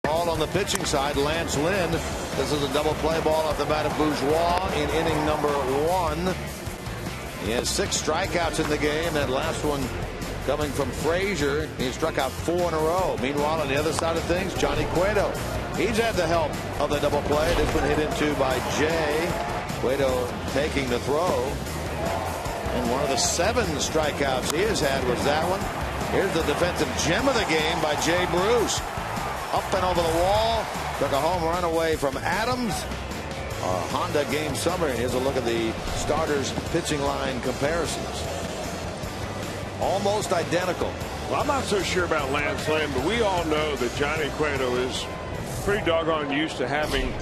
All on the pitching side, Lance Lynn. This is a double play ball off the bat of Bourgeois in inning number 1. He has 6 strikeouts in the game. That last one coming from Frazier. He struck out 4 in a row. Meanwhile, on the other side of things, Johnny Cueto. He's had the help of the double play. This one hit into by Jay. Cueto taking the throw. And one of the 7 strikeouts he has had was that one. Here's the defensive gem of the game by Jay Bruce. Up and over the wall. Took a home run away from Adams. A Honda game summer. Here's a look at the starters pitching line comparisons. Almost identical. Well, I'm not so sure about Lance Lynn, but we all know that Johnny Cueto is pretty doggone used to having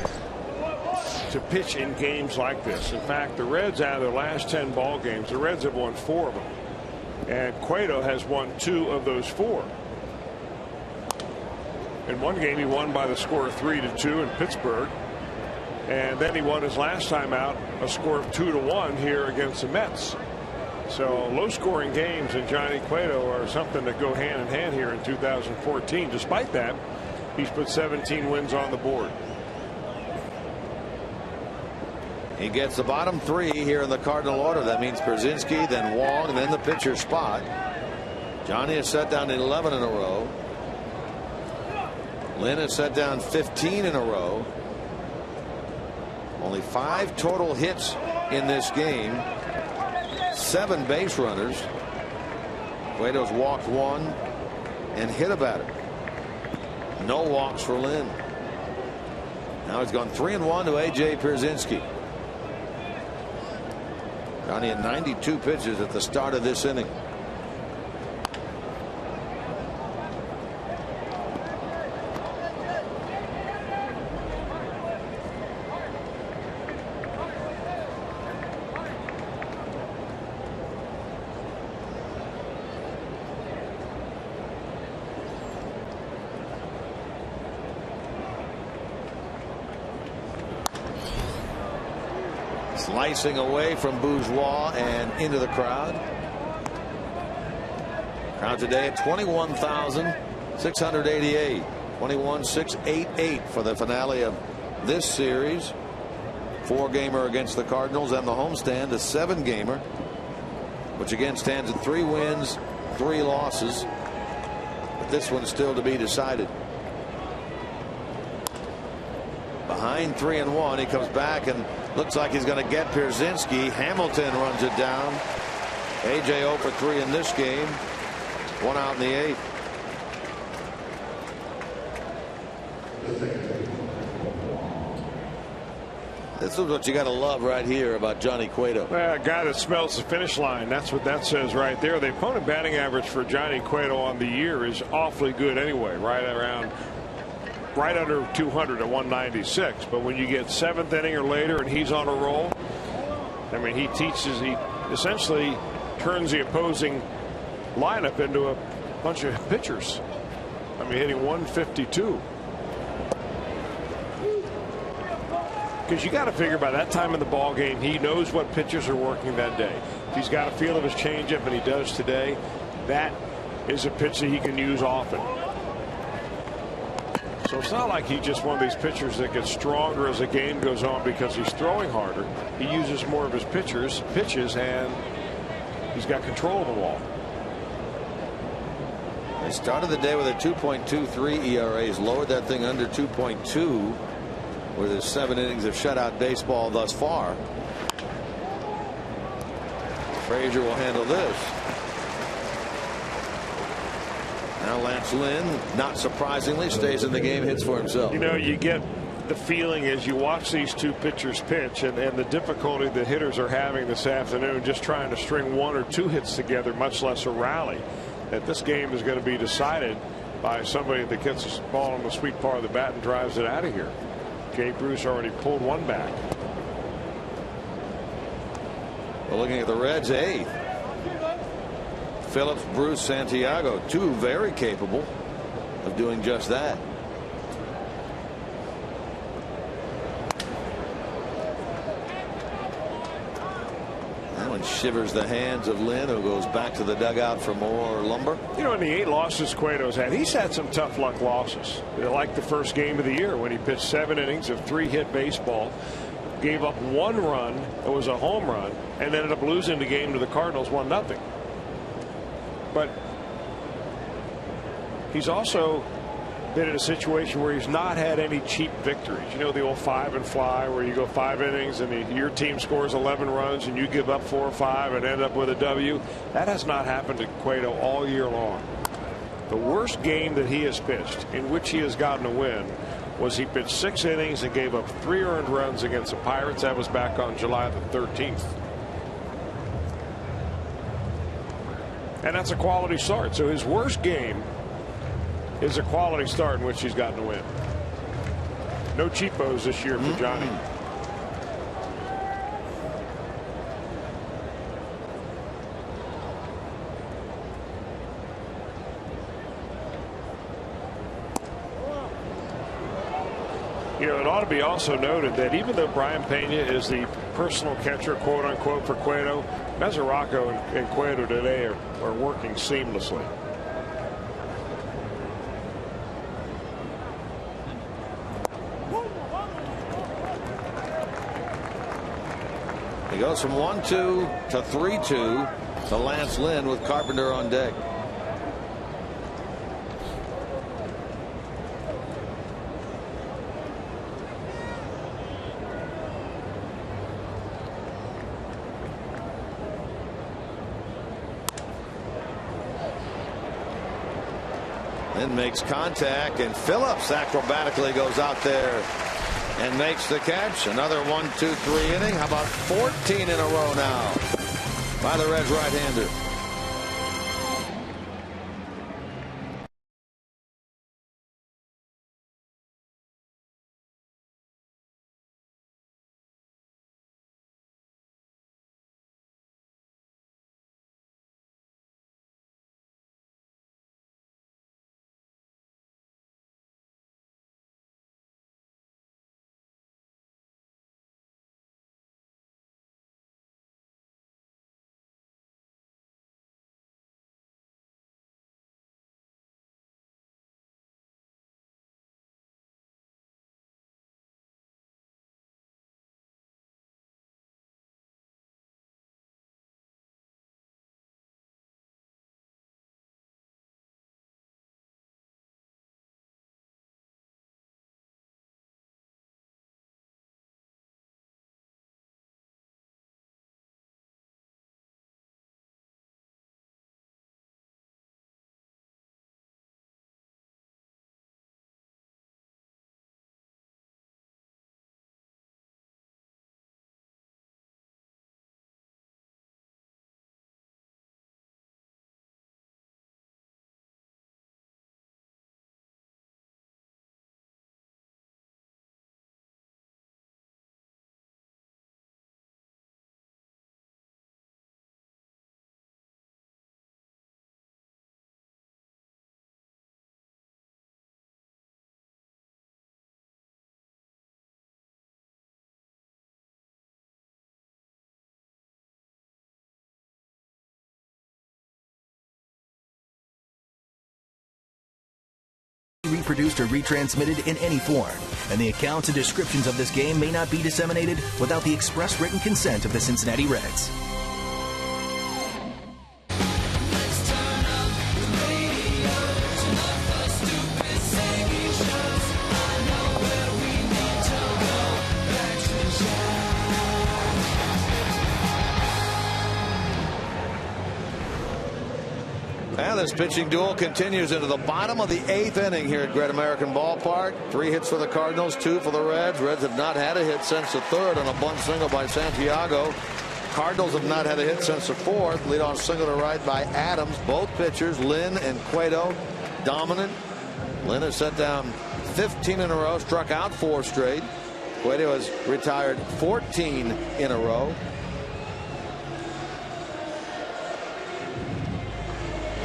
to pitch in games like this. In fact, the Reds, out of their last 10 ball games, the Reds have won 4 of them. And Cueto has won 2 of those 4. In one game, he won by the score of 3-2 in Pittsburgh. And then he won his last time out a score of 2-1 here against the Mets. So low-scoring games in Johnny Cueto are something that go hand in hand here in 2014. Despite that, he's put 17 wins on the board. He gets the bottom three here in the Cardinal order. That means Pierzynski, then Wong, and then the pitcher spot. Johnny has set down 11 in a row. Lynn has set down 15 in a row. Only 5 total hits in this game. 7 base runners. Cueto's walked 1 and hit a batter. No walks for Lynn. Now he's gone 3-1 to A.J. Pierzynski. Johnny had 92 pitches at the start of this inning. Slicing away from Bourgeois and into the crowd. Crowd today at 21,688. 21,688 for the finale of this series. 4-gamer against the Cardinals, and the homestand a 7-gamer, which again stands at 3 wins, 3 losses. But this one's still to be decided. Behind 3-1, he comes back and looks like he's going to get Pierzynski. Hamilton runs it down. AJ 0 for 3 in this game. 1 out in the 8th. This is what you got to love right here about Johnny Cueto. Well, a guy that smells the finish line. That's what that says right there. The opponent batting average for Johnny Cueto on the year is awfully good anyway, right under 200 at 196. But when you get 7th inning or later and he's on a roll, I mean, he essentially turns the opposing lineup into a bunch of pitchers. I mean, hitting 152. Because you got to figure by that time in the ball game, he knows what pitchers are working that day. If he's got a feel of his changeup, and he does today, that is a pitch that he can use often. So it's not like he's just one of these pitchers that gets stronger as the game goes on because he's throwing harder. He uses more of his pitches, and he's got control of the ball. They started the day with a 2.23 ERA. He's lowered that thing under 2.2 with his 7 innings of shutout baseball thus far. Frazier will handle this. Now Lance Lynn, not surprisingly, stays in the game, hits for himself. You know, you get the feeling as you watch these two pitchers pitch and the difficulty the hitters are having this afternoon just trying to string 1 or 2 hits together, much less a rally, that this game is going to be decided by somebody that gets the ball on the sweet part of the bat and drives it out of here. Jay Bruce already pulled 1 back. Well, looking at the Reds, 8th. Phillips, Bruce, Santiago, 2 very capable of doing just that. That one shivers the hands of Lynn, who goes back to the dugout for more lumber. You know, in the 8 losses Cueto's had, he's had some tough luck losses. Like the first game of the year when he pitched 7 innings of 3-hit baseball, gave up 1 run, it was a home run, and ended up losing the game to the Cardinals 1-0. But he's also been in a situation where he's not had any cheap victories. You know, the old 5 and fly where you go 5 innings and your team scores 11 runs and you give up 4 or 5 and end up with a W. That has not happened to Cueto all year long. The worst game that he has pitched in which he has gotten a win was he pitched 6 innings and gave up 3 earned runs against the Pirates. That was back on July the 13th. And that's a quality start. So his worst game is a quality start in which he's gotten a win. No cheapos this year for Johnny. You know, it ought to be also noted that even though Brian Pena is the personal catcher, quote unquote, for Cueto, MESORACO and Cueto today are working seamlessly. He goes from 1-2 to 3-2 to Lance Lynn with Carpenter on deck. Then makes contact, and Phillips acrobatically goes out there and makes the catch. Another 1-2-3 inning. How about 14 in a row now by the Reds right-hander? Reproduced or retransmitted in any form, and the accounts and descriptions of this game may not be disseminated without the express written consent of the Cincinnati Reds. And this pitching duel continues into the bottom of the 8th inning here at Great American Ballpark. 3 hits for the Cardinals, 2 for the Reds. Reds have not had a hit since the 3rd on a bunt single by Santiago. Cardinals have not had a hit since the 4th. Leadoff single to right by Adams. Both pitchers, Lynn and Cueto, dominant. Lynn has set down 15 in a row, struck out 4 straight. Cueto has retired 14 in a row.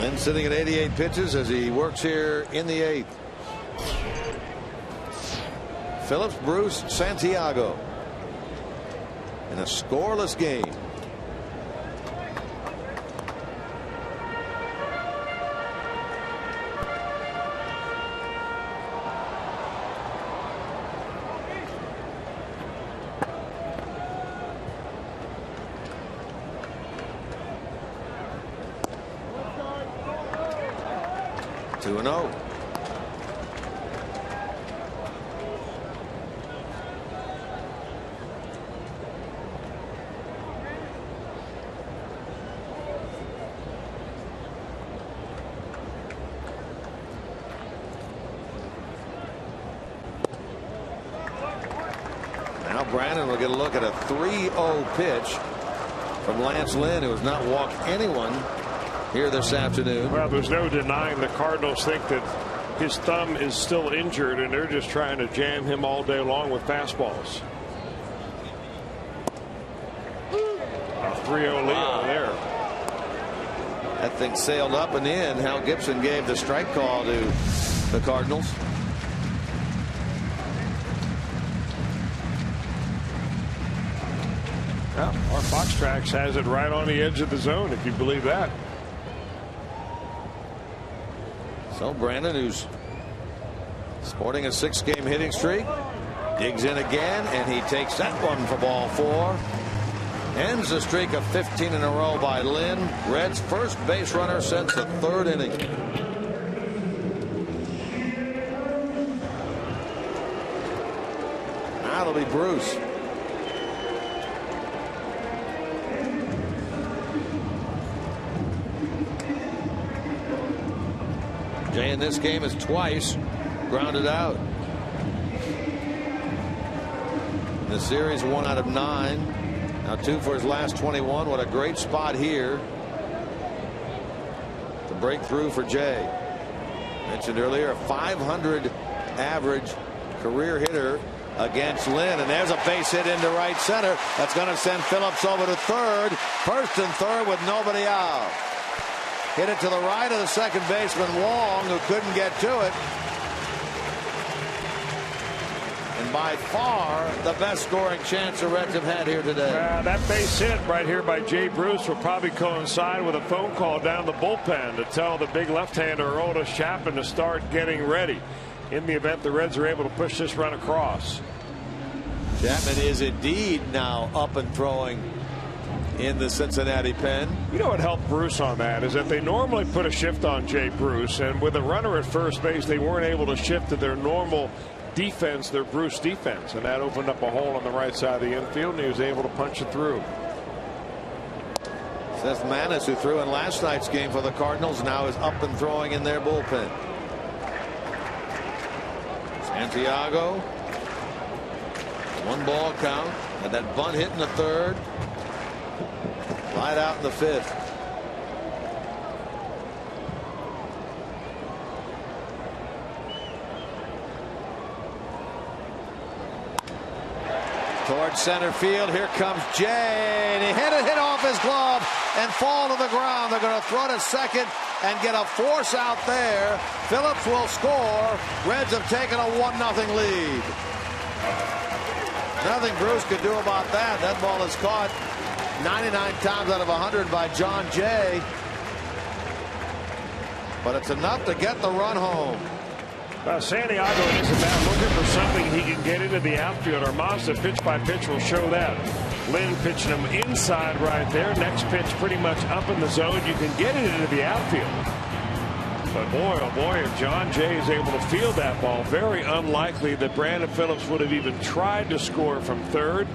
Lynn sitting at 88 pitches as he works here in the 8th. Phillips, Bruce, Santiago in a scoreless game. Brandon will get a look at a 3-0 pitch from Lance Lynn, who has not walked anyone here this afternoon. Well, there's no denying the Cardinals think that his thumb is still injured, and they're just trying to jam him all day long with fastballs. A 3-0 lead there. That thing sailed up and in. Hal Gibson gave the strike call to the Cardinals. Well, our Fox Tracks has it right on the edge of the zone, if you believe that. So Brandon, who's sporting a 6-game hitting streak, digs in again, and he takes that one for ball 4. Ends the streak of 15 in a row by Lynn. Reds' first base runner since the 3rd inning. That'll be Bruce. Jay in this game is twice grounded out. In the series, 1 out of 9. Now 2 for his last 21. What a great spot here to break through for Jay. Mentioned earlier, a 500 average career hitter against Lynn, and there's a base hit into right center. That's going to send Phillips over to third. First and third with nobody out. Hit it to the right of the second baseman Wong, who couldn't get to it. And by far the best scoring chance the Reds have had here today. That base hit right here by Jay Bruce will probably coincide with a phone call down the bullpen to tell the big left-hander Aroldis Chapman to start getting ready in the event the Reds are able to push this run across. Chapman is indeed now up and throwing in the Cincinnati pen. You know what helped Bruce on that is that they normally put a shift on Jay Bruce, and with a runner at first base they weren't able to shift to their normal defense, their Bruce defense, and that opened up a hole on the right side of the infield, and he was able to punch it through. Seth Manis, who threw in last night's game for the Cardinals, now is up and throwing in their bullpen. Santiago, 1 ball count, and that bunt hit in the 3rd. Light out in the 5th. Towards center field. Here comes Jay, and he hit off his glove and fall to the ground. They're going to throw to second and get a force out there. Phillips will score. Reds have taken a 1-0 lead. Nothing Bruce could do about that. That ball is caught 99 times out of 100 by John Jay. But it's enough to get the run home. Santiago is about looking for something he can get into the outfield. Our Mazda pitch by pitch will show that. Lynn pitching him inside right there. Next pitch pretty much up in the zone. You can get it into the outfield. But boy, oh boy, if John Jay is able to field that ball, very unlikely that Brandon Phillips would have even tried to score from third.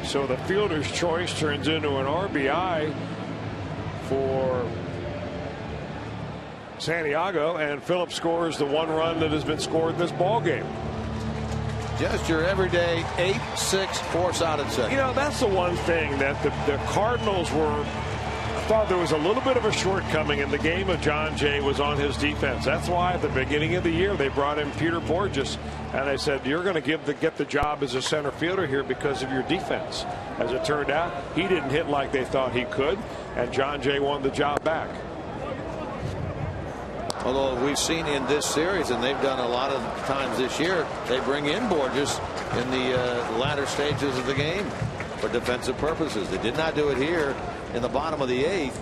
So the fielder's choice turns into an RBI for Santiago, and Phillips scores the 1 run that has been scored in this ball game. Just your everyday 8-6 force out at second. You know, that's the one thing that the Cardinals were. I thought there was a little bit of a shortcoming in the game of John Jay was on his defense. That's why at the beginning of the year they brought in Peter Borges, and they said you're going to get the job as a center fielder here because of your defense. As it turned out, he didn't hit like they thought he could, and John Jay won the job back. Although we've seen in this series, and they've done a lot of times this year, they bring in Borges in the latter stages of the game for defensive purposes. They did not do it here in the bottom of the 8th.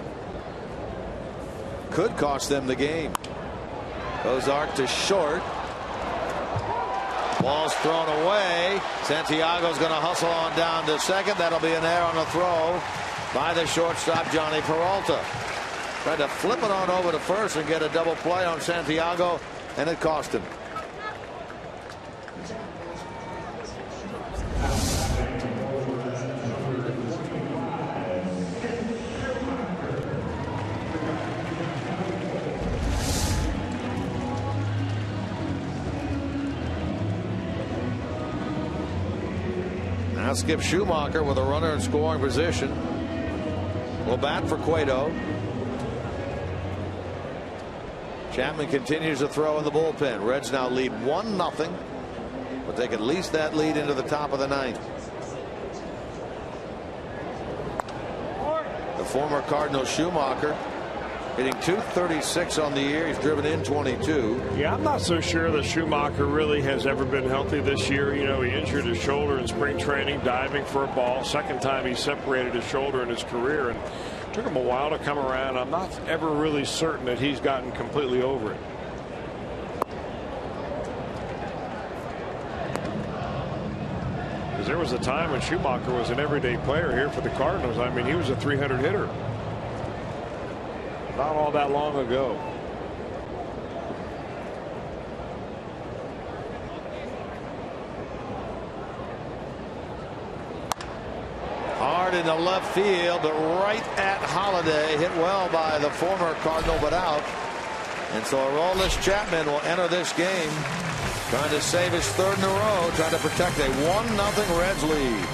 Could cost them the game. COZART to short. Ball's thrown away. Santiago's going to hustle on down to second. That'll be an error on the throw by the shortstop, Johnny Peralta. Tried to flip it on over to first and get a double play on Santiago, and it cost him. Now Skip Schumacher with a runner in scoring position. Will bat for Cueto. Chapman continues to throw in the bullpen. Reds now lead 1-0, but take at least that lead into the top of the 9th. The former Cardinal Schumacher hitting .236 on the year. He's driven in 22. Yeah, I'm not so sure that Schumacher really has ever been healthy this year. You know, he injured his shoulder in spring training, diving for a ball. Second time he separated his shoulder in his career, and it took him a while to come around. I'm not ever really certain that he's gotten completely over it. Because there was a time when Schumacher was an everyday player here for the Cardinals. I mean, he was a 300 hitter. Not all that long ago. Hard into left field, but right at Holiday. Hit well by the former Cardinal, but out. And so Aroldis Chapman will enter this game trying to save his third in a row, trying to protect a 1-0 Reds lead.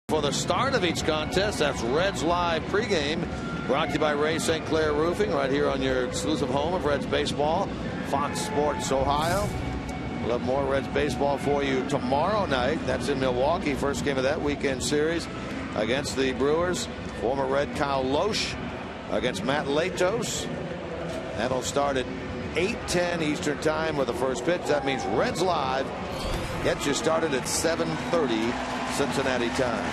For the start of each contest, that's Reds Live pregame, brought to you by Ray St. Clair Roofing, right here on your exclusive home of Reds baseball, Fox Sports Ohio. We'll have more Reds baseball for you tomorrow night. That's in Milwaukee, first game of that weekend series against the Brewers. Former Red Kyle Loesch against Matt Latos. That'll start at 8:10 Eastern time with the first pitch. That means Reds Live gets you started at 7:30 Cincinnati time.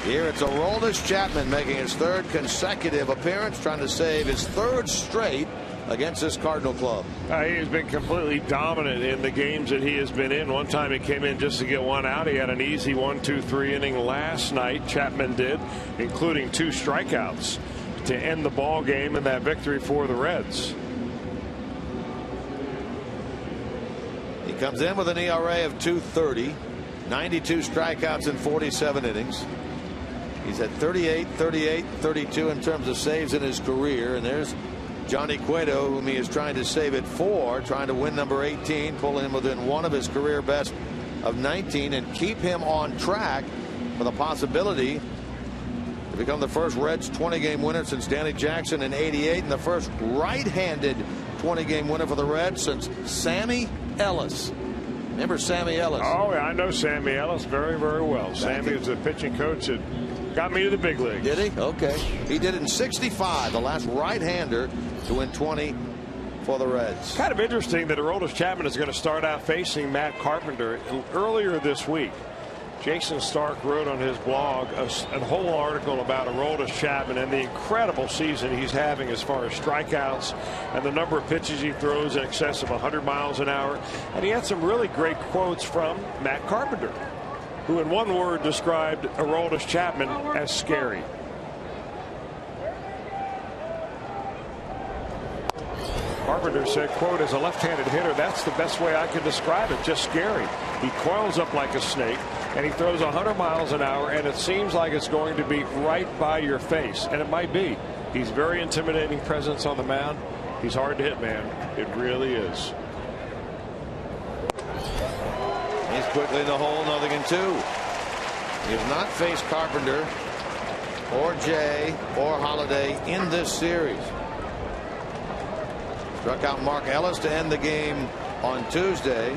Here it's Aroldis Chapman making his third consecutive appearance, trying to save his third straight against this Cardinal club. He has been completely dominant in the games that he has been in. One time he came in just to get one out. He had an easy 1-2-3 inning last night. Chapman did, including 2 strikeouts to end the ball game in that victory for the Reds. He comes in with an ERA of 2.30, 92 strikeouts in 47 innings. He's at 38, 38, 32 in terms of saves in his career. And there's Johnny Cueto, whom he is trying to save it for, trying to win number 18, pull him within one of his career best of 19, and keep him on track for the possibility to become the first Reds 20-game winner since Danny Jackson in '88, and the first right-handed 20-game winner for the Reds since Sammy Ellis. Remember Sammy Ellis? Oh, yeah, I know Sammy Ellis very, very well. Sammy was the pitching coach that got me to the big leagues. Did he? Okay. He did it in '65, the last right-hander to win 20 for the Reds. Kind of interesting that Aroldis Chapman is going to start out facing Matt Carpenter. Earlier this week, Jason Stark wrote on his blog a whole article about Aroldis Chapman and the incredible season he's having as far as strikeouts and the number of pitches he throws in excess of 100 miles an hour. And he had some really great quotes from Matt Carpenter, who in one word described Aroldis Chapman as scary. Carpenter said, quote, as a left-handed hitter, that's the best way I can describe it, just scary. He coils up like a snake, and he throws 100 miles an hour, and it seems like it's going to be right by your face, and it might be. He's very intimidating presence on the mound. He's hard to hit, man. It really is. He's quickly in the hole, 0-2. He has not faced Carpenter or Jay or Holiday in this series. Struck out Mark Ellis to end the game on Tuesday.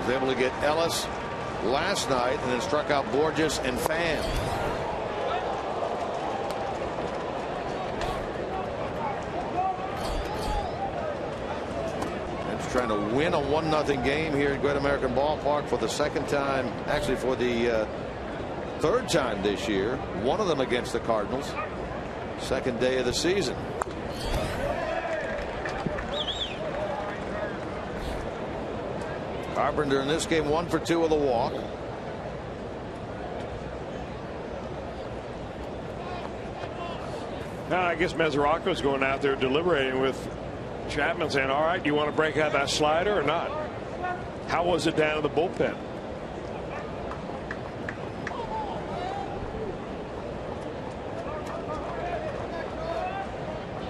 Was able to get Ellis last night and then struck out Borges and Pham. Trying to win a 1-0 game here at Great American Ballpark for the second time, actually for the third time this year. One of them against the Cardinals. Second day of the season. Carpenter in this game 1 for 2 with a walk. Now I guess Mesoraco's going out there deliberating with Chapman, saying, all right, do you want to break out that slider or not? How was it down in the bullpen?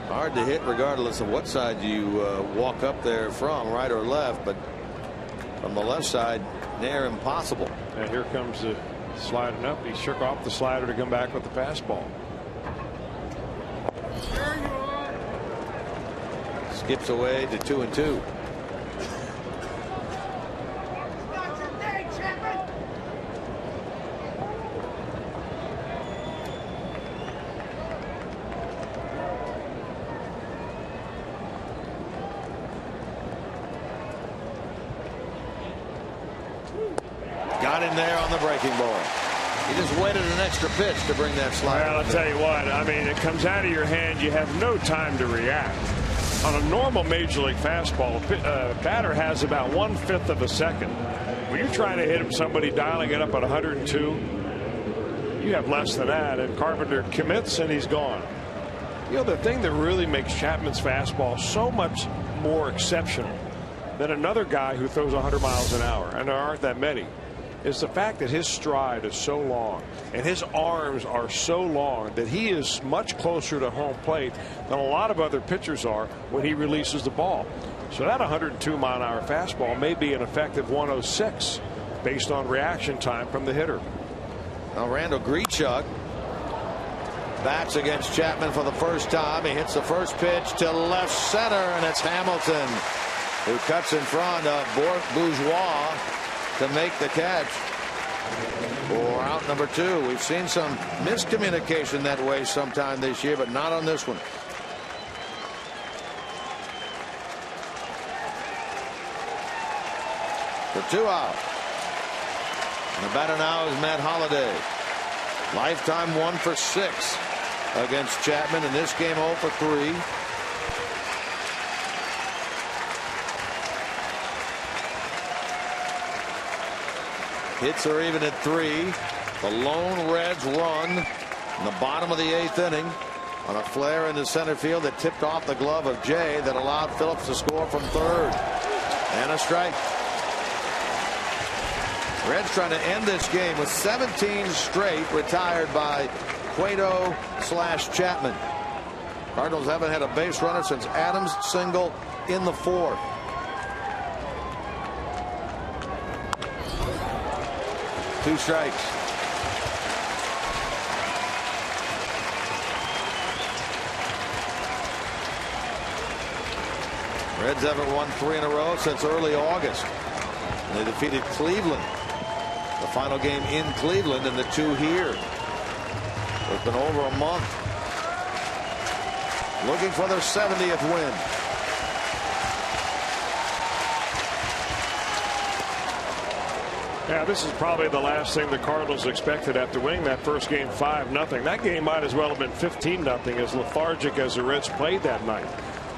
Hard to hit regardless of what side you walk up there from, right or left, but from the left side, near impossible. And here comes the sliding up. He shook off the slider to come back with the fastball. Skips away to 2-2. Got him there on the breaking ball. He just waited an extra pitch to bring that slider. Well, I'll tell you what, I mean, it comes out of your hand. You have no time to react. On a normal major league fastball, a batter has about 1/5 of a second. When you're trying to hit somebody dialing it up at 102, you have less than that. And Carpenter commits and he's gone. You know, the thing that really makes Chapman's fastball so much more exceptional than another guy who throws 100 miles an hour, and there aren't that many, is the fact that his stride is so long and his arms are so long that he is much closer to home plate than a lot of other pitchers are when he releases the ball. So that 102-mile-an-hour fastball may be an effective 106 based on reaction time from the hitter. Now Randall Grichuk bats against Chapman for the first time. He hits the first pitch to left center, and it's Hamilton who cuts in front of Bourgeois to make the catch for out number 2. We've seen some miscommunication that way sometime this year, but not on this one. For 2 out. And the batter now is Matt Holliday. Lifetime 1 for 6 against Chapman. In this game 0 for 3. Hits are even at 3. The lone Reds run in the bottom of the 8th inning on a flare into center field that tipped off the glove of Jay that allowed Phillips to score from third. And a strike. Reds trying to end this game with 17 straight retired by Cueto/Chapman. Cardinals haven't had a base runner since Adams' single in the 4th. Two strikes. Reds haven't won 3 in a row since early August. And they defeated Cleveland. The final game in Cleveland and the 2 here. So it's been over a month. Looking for their 70th win. Yeah, this is probably the last thing the Cardinals expected after winning that first game 5-0. That game might as well have been 15-0, as lethargic as the Reds played that night.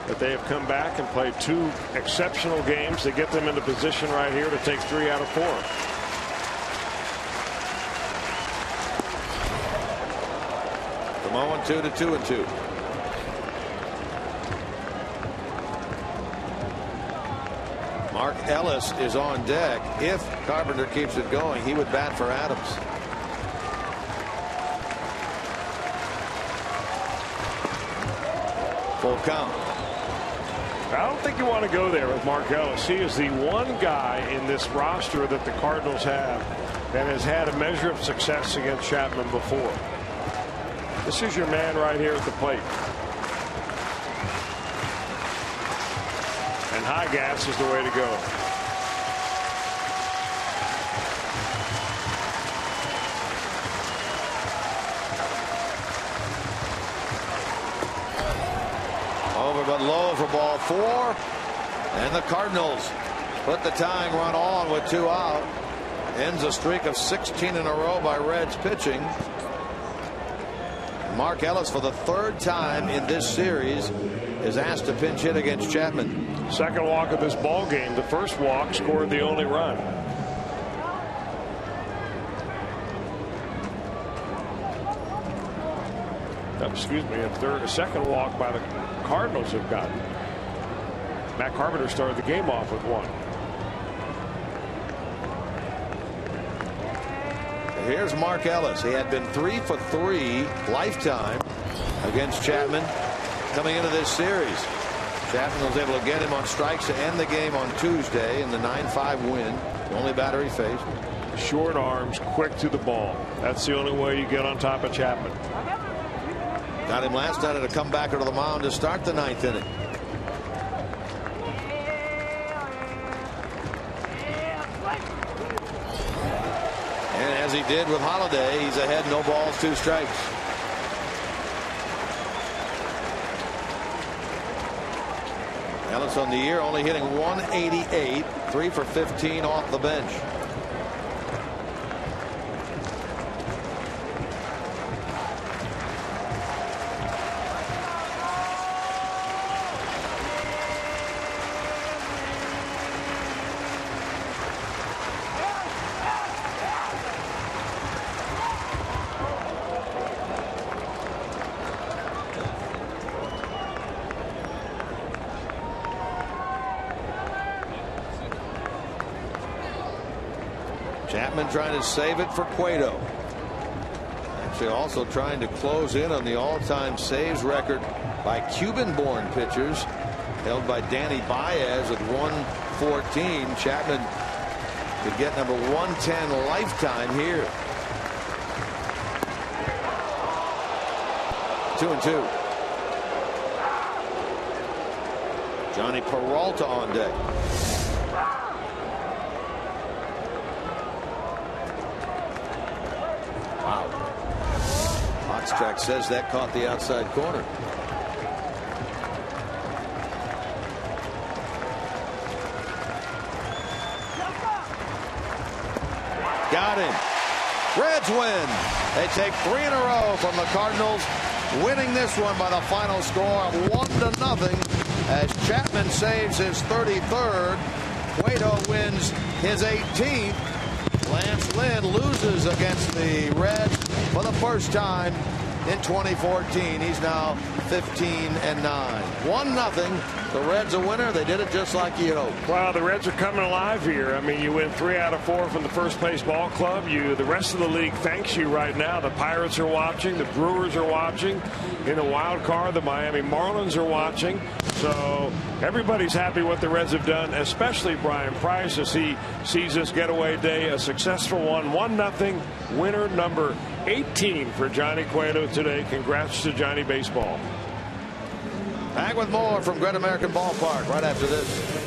But they have come back and played 2 exceptional games to get them into position right here to take 3 out of 4. From 0-2 to 2-2. Mark Ellis is on deck. If Carpenter keeps it going, he would bat for Adams. Full count. I don't think you want to go there with Mark Ellis. He is the one guy in this roster that the Cardinals have and has had a measure of success against Chapman before. This is your man right here at the plate. And high gas is the way to go. Over but low for ball 4. And the Cardinals put the tying run on with 2 out. Ends a streak of 16 in a row by Reds pitching. Mark Ellis, for the 3rd time in this series, is asked to pinch hit against Chapman. Second walk of this ball game. The first walk scored the only run. Excuse me, a second walk by the Cardinals have gotten. Matt Carpenter started the game off with 1. Here's Mark Ellis. He had been 3 for 3 lifetime against Chapman coming into this series. Chapman was able to get him on strikes to end the game on Tuesday in the 9-5 win. The only batter he faced. Short arms, quick to the ball. That's the only way you get on top of Chapman. Got him last night at a comebacker to the mound to start the 9th inning. And as he did with Holiday, he's ahead, no balls, 2 strikes. Ellis on the year only hitting .188, 3 for 15 off the bench. Chapman trying to save it for Cueto. Actually also trying to close in on the all-time saves record by Cuban-born pitchers, held by Danny Baez at 114. Chapman could get number 110 lifetime here. 2-2. Johnny Peralta on deck. Track says that caught the outside corner. Got him. Reds win. They take 3 in a row from the Cardinals, winning this one by the final score of 1-0 as Chapman saves his 33rd. Cueto wins his 18th. Lance Lynn loses against the Reds for the first time in 2014. He's now 15-9. 1-0. The Reds a winner. They did it just like you hoped. Wow, the Reds are coming alive here. I mean, you win 3 out of 4 from the first place ball club. The rest of the league thanks you right now. The Pirates are watching. The Brewers are watching. In the wild card, the Miami Marlins are watching. So everybody's happy what the Reds have done, especially Brian Price, as he sees this getaway day a successful one. 1-0 winner number 18 for Johnny Cueto today. Congrats to Johnny Baseball. Back with more from Great American Ballpark right after this.